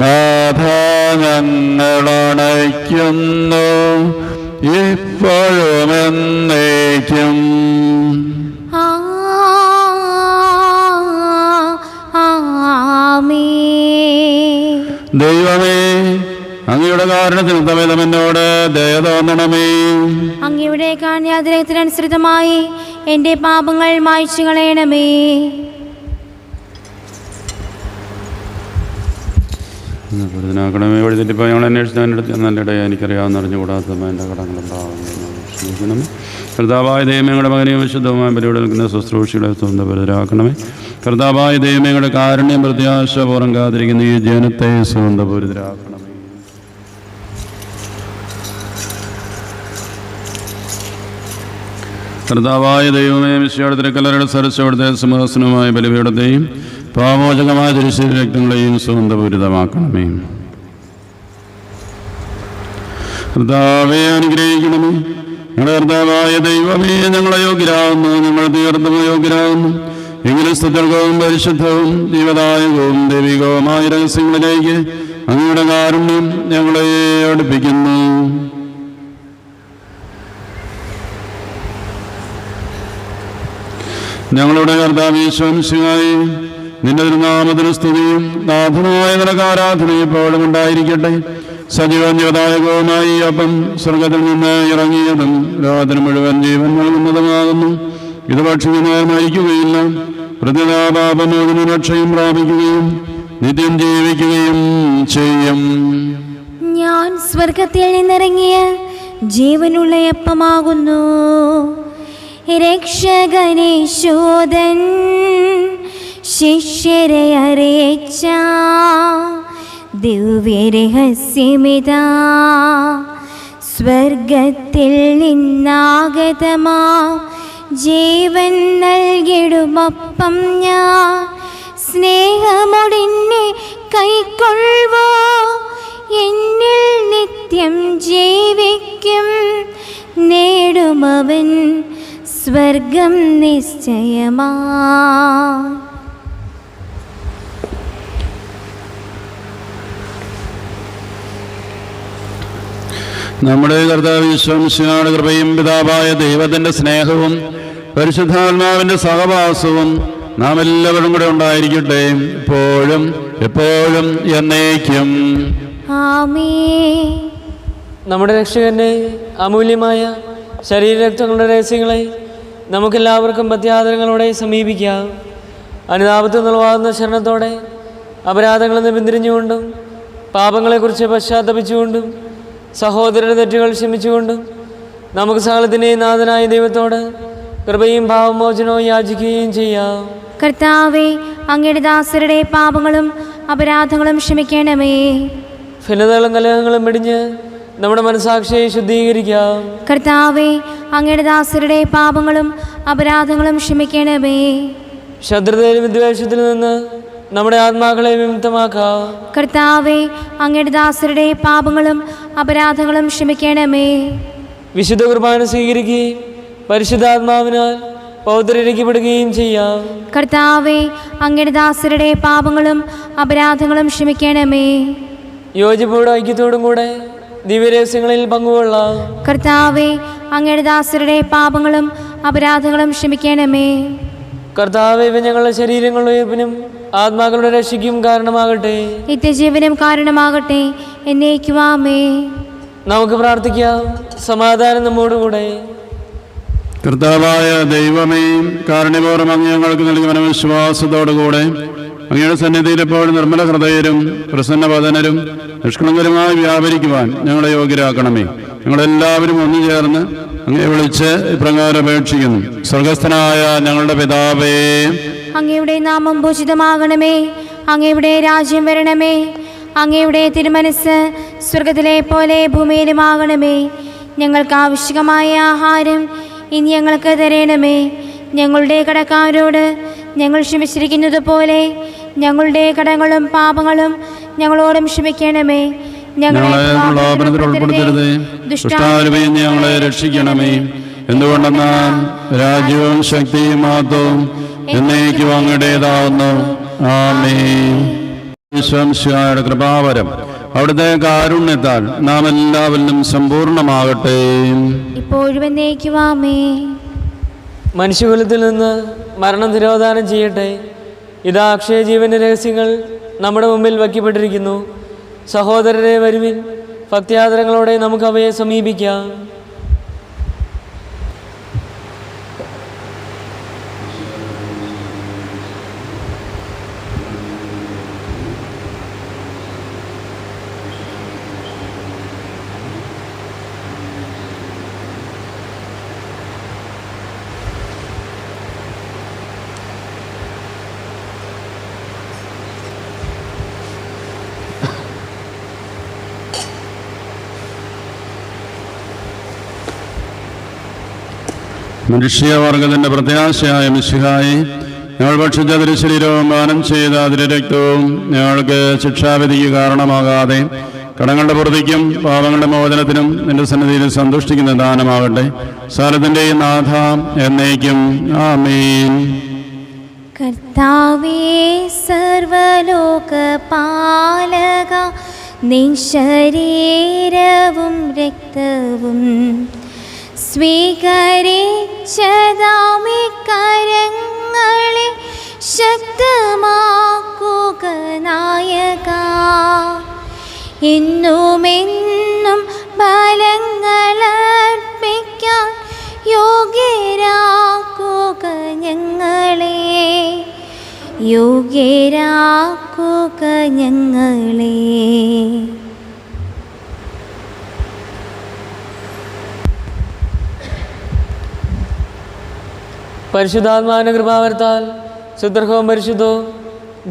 നാഥ ഞങ്ങളണയ്ക്കുന്നു ഇപ്പോഴും എന്നേക്കും. ദൈവമേ, അങ്ങയുടെ കാരണത്തിന് തമിതം എന്നോട് ദയ തോന്നണമേ. അങ്ങയുടെ കാണ്യാതിരത്തിനനുസൃതമായി എൻ്റെ പാപങ്ങൾ മായ്ച്ചു കളയണമേ. പ്രതിനാക്കണമേ. വഴി തെറ്റിപ്പോയി ഞങ്ങൾ അന്വേഷിച്ചതിനടുത്ത് നല്ല ഇടയാ എനിക്കറിയാവുന്ന അറിഞ്ഞുകൂടാത്ത എൻ്റെ കടങ്ങളുണ്ടാവുന്നു. കർത്താവായ ദൈവമേങ്ങളുടെ മകനെയും വിശുദ്ധവുമായ ബലിയോടെ നിൽക്കുന്ന ശുശ്രൂഷയുടെ സ്വന്തപരിതരാക്കണമേ. കർത്താവായ ദൈവമേങ്ങളുടെ കാരുണ്യം പ്രത്യാശപൂർവ്വം കാത്തിരിക്കുന്ന ഈ ജനത്തെ സ്വന്തപരിതരാക്കണമേ. കർത്താവായ ദൈവമേ, മിശിഹായുടെ തിരുക്കല്ലറയുടെ സരസ്വത്തെ സിംഹാസനമായ ബലിപീഠത്തെയും പാമോചകമായ തിരുശരീര രക്തങ്ങളെയും സ്വന്തപൂരിതമാക്കണമേ. കർത്താവെ അനുഗ്രഹിക്കണമേ. ഞങ്ങളുടെ കർത്താവായ ദൈവമേ, ഞങ്ങളെ യോഗ്യരാകുന്നു, ഞങ്ങൾ തീർത്തും യോഗ്യരാകുന്നു. എങ്കിലും സ്തുത്യർക്കവും പരിശുദ്ധവും ജീവദായകവും ദൈവികവുമായ രഹസ്യങ്ങളിലേക്ക് അങ്ങയുടെ കാരുണ്യം ഞങ്ങളെ അടുപ്പിക്കുന്നു. ഞങ്ങളുടെ കർത്താവേ ഈശോമിശിഹായേ, നിന്റെ തിരുനാമത്തിന് സ്തുതിയും നാഥനായ നിനക്ക് ആരാധനയും എപ്പോഴും ഉണ്ടായിരിക്കട്ടെ. സജീവൻ ജീവദായകവുമായി അപ്പം സ്വർഗത്തിൽ നിന്ന് ഇറങ്ങിയതും ലോകത്തിന് മുഴുവൻ ജീവൻ നൽകുന്നതുമാകുന്നു. ഇത് ഭക്ഷിക്കുന്നവർ മരിക്കുകയില്ല, പ്രതിതാപാപമോചന രക്ഷയും പ്രാപിക്കുകയും നിത്യം ജീവിക്കുകയും ചെയ്യും. ഞാൻ സ്വർഗത്തിൽ നിന്നിറങ്ങിയ ജീവനുള്ള അപ്പമാകുന്നു. രക്ഷകനേശോദൻ ശിഷ്യരെ അറിയിച്ച ദിവ്യരഹസ്യമിതാ. സ്വർഗത്തിൽ നിന്നാഗതമാ ജീവൻ നൽകിടുമപ്പം ഞാൻ. സ്നേഹമൊടിന്നെ കൈക്കൊള്ളുവോ, എന്നിൽ നിത്യം ജീവിക്കും. നേടുമവൻ സ്വർഗം നിശ്ചയമാ. നമ്മുടെ കർത്താവ് ഈശോമിശിഹായുടെ കൃപയും പിതാവായ ദൈവത്തിൻ്റെ സ്നേഹവും പരിശുദ്ധാത്മാവിൻ്റെ സഹവാസവും നാം എല്ലാവരും കൂടെ ഉണ്ടായിരിക്കട്ടെ, ഇപ്പോഴും എപ്പോഴും എന്നേക്കും. ആമേൻ. നമ്മുടെ രക്ഷകന്റെ അമൂല്യമായ ശരീരരക്തങ്ങളുടെ രഹസ്യങ്ങളെ നമുക്കെല്ലാവർക്കും പ്രത്യാദരങ്ങളോടെ സമീപിക്കാം. അനുതാപത്തിൽ നിന്നുളവാകുന്ന ശരണത്തോടെ അപരാധങ്ങളിൽ നിന്ന് പിന്തിരിഞ്ഞുകൊണ്ടും പാപങ്ങളെക്കുറിച്ച് പശ്ചാത്തപിച്ചുകൊണ്ടും സഹോദരരുടെ തെറ്റുകൾ ക്ഷമിച്ചുകൊണ്ടും നമുക്ക് സകലത്തിൻ്റെയും നാഥനായ ദൈവത്തോട് കൃപയും പാപമോചനവും യാചിക്കുകയും ചെയ്യാം. കർത്താവേ, അങ്ങയുടെ ദാസരുടെ പാപങ്ങളും അപരാധങ്ങളും ക്ഷമിക്കണമേ. ഭിന്നതകളും കലഹങ്ങളും വെടിഞ്ഞ് നമ്മുടെ മനസാക്ഷിയെ ശുദ്ധീകരിക്കാം. കർത്താവേ, അങ്ങയുടെ ദാസരുടെ പാപങ്ങളും അപരാധങ്ങളും ക്ഷമിക്കണമേ. ശത്രുതയിലും വിദ്വേഷത്തിൽ നിന്ന് നമ്മുടെ ആത്മാക്കളെ വിമുക്തമാക്കാം. കർത്താവേ, അങ്ങയുടെ ദാസരുടെ പാപങ്ങളും അപരാധങ്ങളും ക്ഷമിക്കണമേ. വിശുദ്ധ കുർബാന സ്വീകരിക്കുകയും പരിശുദ്ധാത്മാവിനാൽ പൗത്രീകരിക്കപ്പെടുകയും ചെയ്യാം. കർത്താവേ, അങ്ങയുടെ ദാസരുടെ പാപങ്ങളും അപരാധങ്ങളും ക്ഷമിക്കണമേ. യോജിപ്പോടും ഐക്യത്തോടും കൂടെ ദിവ്യരഹസ്യങ്ങളിൽ പങ്കുകൊള്ളാം. കർത്താവേ, അങ്ങയുടെ ദാസരുടെ പാപങ്ങളും അപരാധങ്ങളും ക്ഷമിക്കണമേ. കർത്താവേ, ഇവ ഞങ്ങളുടെ ശരീരങ്ങളുടെ ഉയർപ്പിനും ആത്മാക്കളുടെ രക്ഷയ്ക്കും കാരണമാകട്ടെ. നിത്യജീവനും കാരണമാകട്ടെ. എന്നേക്കും ആമേൻ. നമുക്ക് പ്രാർത്ഥിക്കാം. സമാധാനം നമ്മോടുകൂടെ. കർത്താവായ ദൈവമേ, കാരുണ്യപൂർവ്വം അങ്ങ് ഞങ്ങൾക്ക് നൽകിയ മനവിശ്വാസത്തോടുകൂടെ അങ്ങയുടെ സന്നിധിയിൽ എപ്പോഴും നിർമ്മല ഹൃദയരും പ്രസന്നവദനരും നിഷ്കളങ്കരുമായി വ്യാപരിക്കുവാൻ ഞങ്ങളെ യോഗ്യരാക്കണമേ. ഞങ്ങളെല്ലാവരും ഒന്നു ചേർന്ന് അങ്ങയെ വിളിച്ച് ഇപ്രകാരം അപേക്ഷിക്കുന്നു. സ്വർഗസ്ഥനായ ഞങ്ങളുടെ പിതാവേ, അങ്ങയുടെ നാമം പൂജിതമാകണമേ. അങ്ങയുടെ രാജ്യം വരണമേ. അങ്ങയുടെ തിരുമനസ് സ്വർഗത്തിലെ പോലെ ഭൂമിയിലുമാകണമേ. ഞങ്ങൾക്ക് ആവശ്യമായ ആഹാരം ഇനി ഞങ്ങൾക്ക് തരണമേ. ഞങ്ങളുടെ കടക്കാരോട് ഞങ്ങൾ ക്ഷമിച്ചിരിക്കുന്നത് പോലെ ഞങ്ങളുടെ കടങ്ങളും പാപങ്ങളും ഞങ്ങളോടും ക്ഷമിക്കണമേ. ഞങ്ങളെ ഉൾപ്പെടുത്തരുതേ, ദുഷ്ടാരൂപയിൽ ഞങ്ങളെ രക്ഷിക്കണമേ. എന്തുകൊണ്ടെന്നാൽ രാജ്യവും ശക്തിയും മഹത്വവും എന്നേക്കും അങ്ങയുടേതാവുന്നു. ആമേൻ. ഈശോയുടെ കൃപാവരം അവിടുത്തെ കാരുണ്യത്താൽ നാം എല്ലാവരിലും സമ്പൂർണ്ണമാകട്ടെ. ഇപ്പോഴും എന്നേക്കും ആമേൻ. മനുഷ്യകുലത്തിൽ നിന്ന് മരണം തിരോധാനം ചെയ്യട്ടെ. ഇതാ അക്ഷയജീവന്റെ രഹസ്യങ്ങൾ നമ്മുടെ മുമ്പിൽ വയ്ക്കപ്പെട്ടിരിക്കുന്നു. സഹോദരരെ, വരുവിൻ, ഭക്ത്യാദരങ്ങളോടെ നമുക്ക് അവയെ സമീപിക്കാം. മനുഷ്യവർഗത്തിന്റെ പ്രത്യാശയായ മിശിഹായി, ഞങ്ങൾ ഭക്ഷിച്ച തിരുശരീരവും പാനം ചെയ്ത തിരുരക്തവും ഞങ്ങൾക്ക് ശിക്ഷാവിധിക്ക് കാരണമാകാതെ കടങ്ങളുടെ പൂർത്തിക്കും പാപങ്ങളുടെ മോചനത്തിനും നിന്റെ സന്നിധിയിൽ സന്തുഷ്ടിക്കുന്ന ദാനമാകട്ടെ. സാലത്തിന്റെ നാഥ എന്നേക്കും ആമേൻ. കർത്താവേ, സർവലോക പാലക, നിൻ ശരീരവും രക്തവും സ്വീകരിച്ചതാമി കരങ്ങളെ ശക്തമാക്കുക നായക. എന്നുമെന്നും ബലങ്ങളർപ്പിക്കാൻ യോഗ്യരാക്കുക ഞങ്ങളെ, യോഗ്യരാക്കുക ഞങ്ങളെ. പരിശുദ്ധാത്മാവിന്റെ കൃപാവരത്താൽ സുദൃഢവും പരിശുദ്ധവും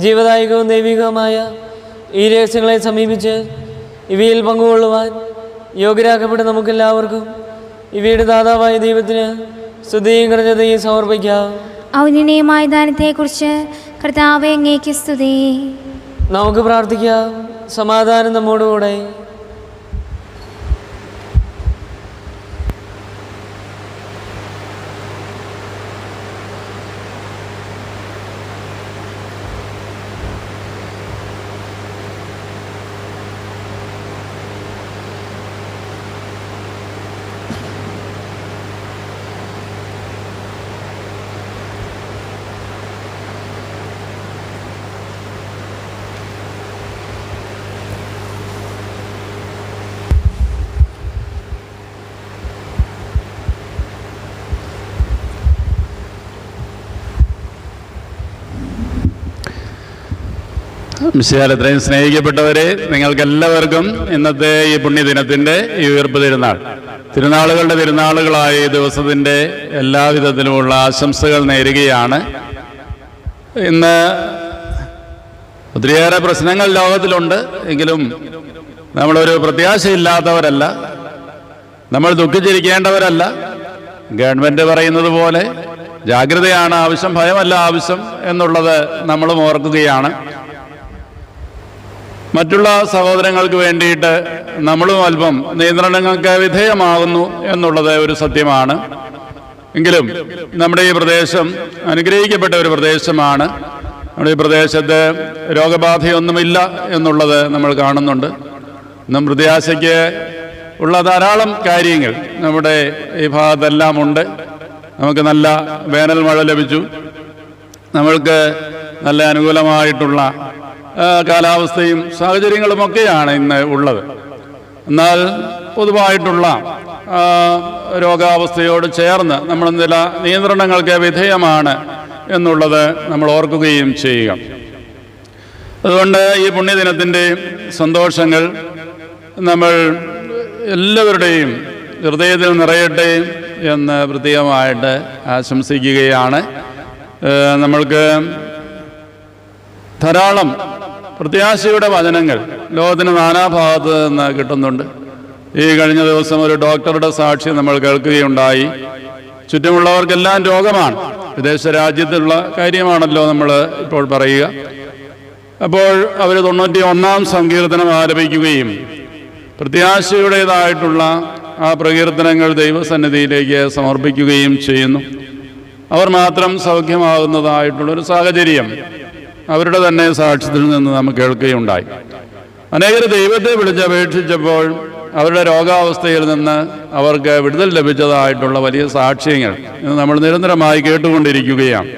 ജീവദായകവും ദൈവികവുമായ ഈ രഹസ്യങ്ങളെ സമീപിച്ച് ഇവയിൽ പങ്കുകൊള്ളുവാൻ യോഗ്യരാക്കപ്പെട്ട നമുക്കെല്ലാവർക്കും ഇവയുടെ ദാതാവായ ദൈവത്തിന് സ്തുതിയും കൃതജ്ഞതയും സമർപ്പിക്കാം. ഔന്നത്യമായ ദാനത്തെക്കുറിച്ച് കർത്താവേ, അങ്ങേക്ക് സ്തുതി. നമുക്ക് പ്രാർത്ഥിക്കാം. സമാധാനം നമ്മോടുകൂടെ. മിശിഹായിൽ എത്രയും സ്നേഹിക്കപ്പെട്ടവരെ, നിങ്ങൾക്കെല്ലാവർക്കും ഇന്നത്തെ ഈ പുണ്യദിനത്തിൻ്റെ ഈ ഉയർപ്പ് തിരുനാളുകളുടെ തിരുനാളുകളായ ഈ ദിവസത്തിൻ്റെ എല്ലാവിധത്തിലുമുള്ള ആശംസകൾ നേരുകയാണ്. ഇന്ന് ഒത്തിരിയേറെ പ്രശ്നങ്ങൾ ലോകത്തിലുണ്ട്. എങ്കിലും നമ്മളൊരു പ്രത്യാശയില്ലാത്തവരല്ല, നമ്മൾ ദുഃഖിച്ചിരിക്കേണ്ടവരല്ല. ഗവൺമെൻറ് പറയുന്നത് പോലെ ജാഗ്രതയാണ് ആവശ്യം, ഭയമല്ല ആവശ്യം എന്നുള്ളത് നമ്മളും ഓർക്കുകയാണ്. മറ്റുള്ള സഹോദരങ്ങൾക്ക് വേണ്ടിയിട്ട് നമ്മളും അല്പം നിയന്ത്രണങ്ങൾക്ക് വിധേയമാകുന്നു എന്നുള്ളത് ഒരു സത്യമാണ്. എങ്കിലും നമ്മുടെ ഈ പ്രദേശം അനുഗ്രഹിക്കപ്പെട്ട ഒരു പ്രദേശമാണ്. നമ്മുടെ ഈ പ്രദേശത്ത് രോഗബാധയൊന്നുമില്ല എന്നുള്ളത് നമ്മൾ കാണുന്നുണ്ട്. ഇന്നും പ്രത്യാശയ്ക്ക് ഉള്ള ധാരാളം കാര്യങ്ങൾ നമ്മുടെ ഈ ഭാഗത്തെല്ലാം ഉണ്ട്. നമുക്ക് നല്ല വേനൽ മഴ ലഭിച്ചു. നമ്മൾക്ക് നല്ല അനുകൂലമായിട്ടുള്ള കാലാവസ്ഥയും സാഹചര്യങ്ങളുമൊക്കെയാണ് ഇന്ന് ഉള്ളത്. എന്നാൽ പൊതുവായിട്ടുള്ള രോഗാവസ്ഥയോട് ചേർന്ന് നമ്മൾ ചില നിയന്ത്രണങ്ങൾക്ക് വിധേയമാണ് എന്നുള്ളത് നമ്മൾ ഓർക്കുകയും ചെയ്യുക. അതുകൊണ്ട് ഈ പുണ്യദിനത്തിൻ്റെ സന്തോഷങ്ങൾ നമ്മൾ എല്ലാവരുടെയും ഹൃദയത്തിൽ നിറയട്ടെ എന്ന് പ്രത്യേകമായിട്ട് ആശംസിക്കുകയാണ്. നമ്മൾക്ക് ധാരാളം പ്രത്യാശയുടെ വചനങ്ങൾ ലോകത്തിന് നാനാഭാഗത്ത് നിന്ന് കിട്ടുന്നുണ്ട്. ഈ കഴിഞ്ഞ ദിവസം ഒരു ഡോക്ടറുടെ സാക്ഷ്യം നമ്മൾ കേൾക്കുകയുണ്ടായി. ചുറ്റുമുള്ളവർക്കെല്ലാം രോഗമാണ്. വിദേശ രാജ്യത്തുള്ള കാര്യമാണല്ലോ നമ്മൾ ഇപ്പോൾ പറയുക. അപ്പോൾ അവർ 91-ാം സങ്കീർത്തനം ആലപിക്കുകയും പ്രത്യാശയുടേതായിട്ടുള്ള ആ പ്രകീർത്തനങ്ങൾ ദൈവസന്നിധിയിലേക്ക് സമർപ്പിക്കുകയും ചെയ്യുന്നു. അവർ മാത്രം സൗഖ്യമാകുന്നതായിട്ടുള്ളൊരു സാഹചര്യം അവരുടെ തന്നെ സാക്ഷ്യത്തിൽ നിന്ന് നമുക്ക് കേൾക്കുകയുണ്ടായി. അനേകർ ദൈവത്തെ വിളിച്ചപേക്ഷിച്ചപ്പോൾ അവരുടെ രോഗാവസ്ഥയിൽ നിന്ന് അവർക്ക് വിടുതൽ ലഭിച്ചതായിട്ടുള്ള വലിയ സാക്ഷ്യങ്ങൾ നമ്മൾ നിരന്തരമായി കേട്ടുകൊണ്ടിരിക്കുകയാണ്.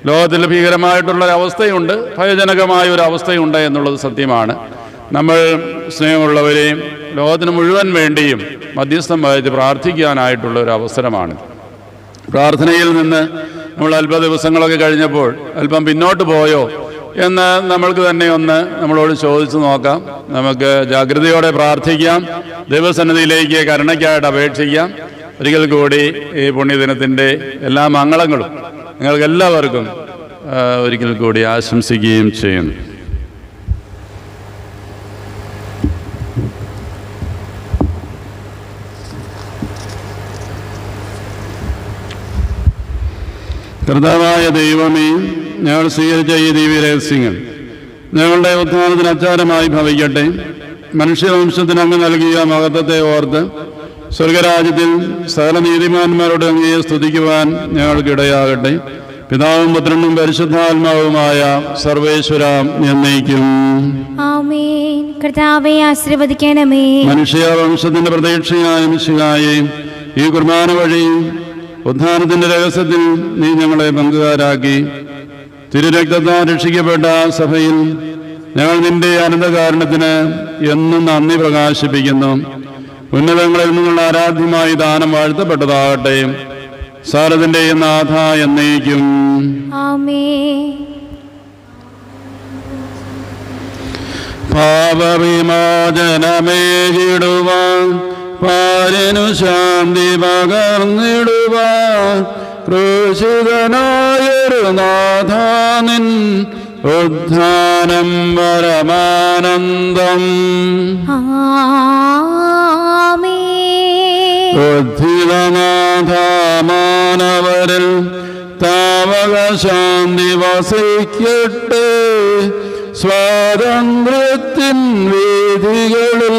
ലോകത്തിൽ ഭീകരമായിട്ടുള്ളൊരവസ്ഥയുണ്ട്, ഭയജനകമായ ഒരു അവസ്ഥയുണ്ട് എന്നുള്ളത് സത്യമാണ്. നമ്മൾ സ്നേഹമുള്ളവരെയും ലോകത്തിന് മുഴുവൻ വേണ്ടിയും മധ്യസ്ഥം വഹിച്ച് പ്രാർത്ഥിക്കാനായിട്ടുള്ള ഒരു അവസരമാണ്. പ്രാർത്ഥനയിൽ നിന്ന് നമ്മൾ അല്പ ദിവസങ്ങളൊക്കെ കഴിഞ്ഞപ്പോൾ അല്പം പിന്നോട്ട് പോയോ എന്ന് നമ്മൾക്ക് തന്നെ ഒന്ന് നമ്മളോട് ചോദിച്ചു നോക്കാം. നമുക്ക് ജാഗ്രതയോടെ പ്രാർത്ഥിക്കാം, ദൈവസന്നിധിയിലേക്ക് കരുണയ്ക്കായിട്ട് അപേക്ഷിക്കാം. ഒരിക്കൽ കൂടി ഈ പുണ്യദിനത്തിൻ്റെ എല്ലാ മംഗളങ്ങളും നിങ്ങൾക്ക് എല്ലാവർക്കും ഒരിക്കൽ കൂടി ആശംസിക്കുകയും ചെയ്യുന്നു. കർത്താവായ ദൈവമേ, ഞങ്ങൾ സ്വീകരിച്ച ഈ ദിവ്യരഹസ്യങ്ങൾ ഞങ്ങളുടെ ഉത്ഥാനത്തിന് അച്ചാരമായി ഭവിക്കട്ടെ. മനുഷ്യവംശത്തിന് അങ്ങ് നൽകിയ മഹത്വത്തെ ഓർത്ത് സ്വർഗരാജ്യത്തിൽ സകല നീതിമാന്മാരോട് അങ്ങയെ സ്തുതിക്കുവാൻ ഞങ്ങൾക്കിടയാകട്ടെ. പിതാവും പുത്രനും പരിശുദ്ധാത്മാവുമായ സർവേശ്വര എന്നേക്കും ആമേൻ. കർത്താവേ ആശീർവദിക്കണമേ. മനുഷ്യവംശത്തിന്റെ പ്രതീക്ഷയായ മിശിഹായെ, ഈ കുർബാന വഴി ഉദ്ധാനത്തിന്റെ രഹസ്യത്തിൽ നീ ഞങ്ങളെ പങ്കുകാരാക്കി തിരുരക്തത്താൽ രക്ഷിക്കപ്പെട്ട സഭയിൽ ഞങ്ങൾ നിന്റെ അനന്തകാരണത്തിന് എന്നും നന്ദി പ്രകാശിപ്പിക്കുന്നു. ഉന്നതങ്ങളിൽ നിന്നുള്ള ആരാധ്യമായി ദാനം വാഴ്ത്തപ്പെട്ടതാകട്ടെ. സാരതിന്റെ നാഥ എന്നേക്കും ആമേൻ. പാപവിമോചനമേകിടുവാൻ പാരനു ശാന്തി പകർന്നിടുവാൻ ക്രൂശിതനായൊരു നാഥാനിൻ ഉദ്ധാനം പരമാനന്ദം. ഉദ്ധിതനാഥമാനവരിൽ താവക ശാന്തി വസിക്കട്ടെ. സ്വാതന്ത്ര്യത്തിൻ വീഥികളിൽ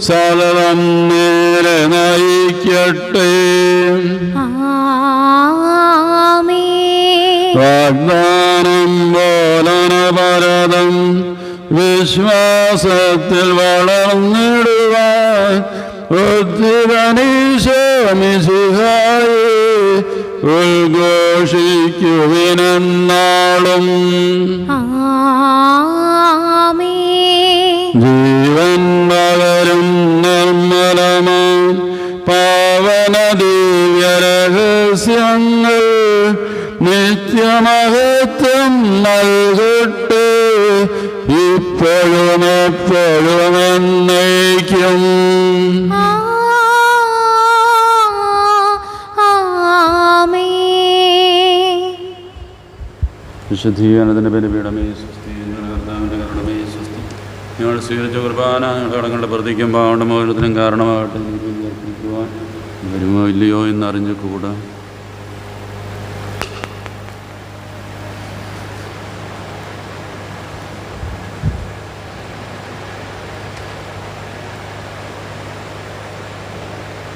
സതതം നേരെ നയിക്കട്ടെ. വാഗ്ദാനം പോലനപരതം വിശ്വാസത്തിൽ വളർന്നിടുവാൻ ഉദ്ധിതനീശോമിശിഹായെ ഉദ്ഘോഷിക്കുവിനെന്നാളും. ജീവൻ പകരും നിർമ്മലമാം പാവന ദിവ്യരഹസ്യങ്ങൾ നിത്യമഹത്വം നൽകട്ടെ. ഇപ്പോഴും എപ്പോഴും എന്നേക്കും. വിശുദ്ധീകരണത്തിന്റെ ബലിപീഠമേ സ്വസ്തി. കർത്താവിന്റെ കരുണമേ സ്വസ്തി. ഞങ്ങൾ സ്വീകരിച്ച കുർബാന ഞങ്ങളുടെ പ്രതിക്കും പാവണ്ട മൗനത്തിനും കാരണമാകട്ടെ. വരുമോ ഇല്ലയോ എന്നറിഞ്ഞുകൂടാ.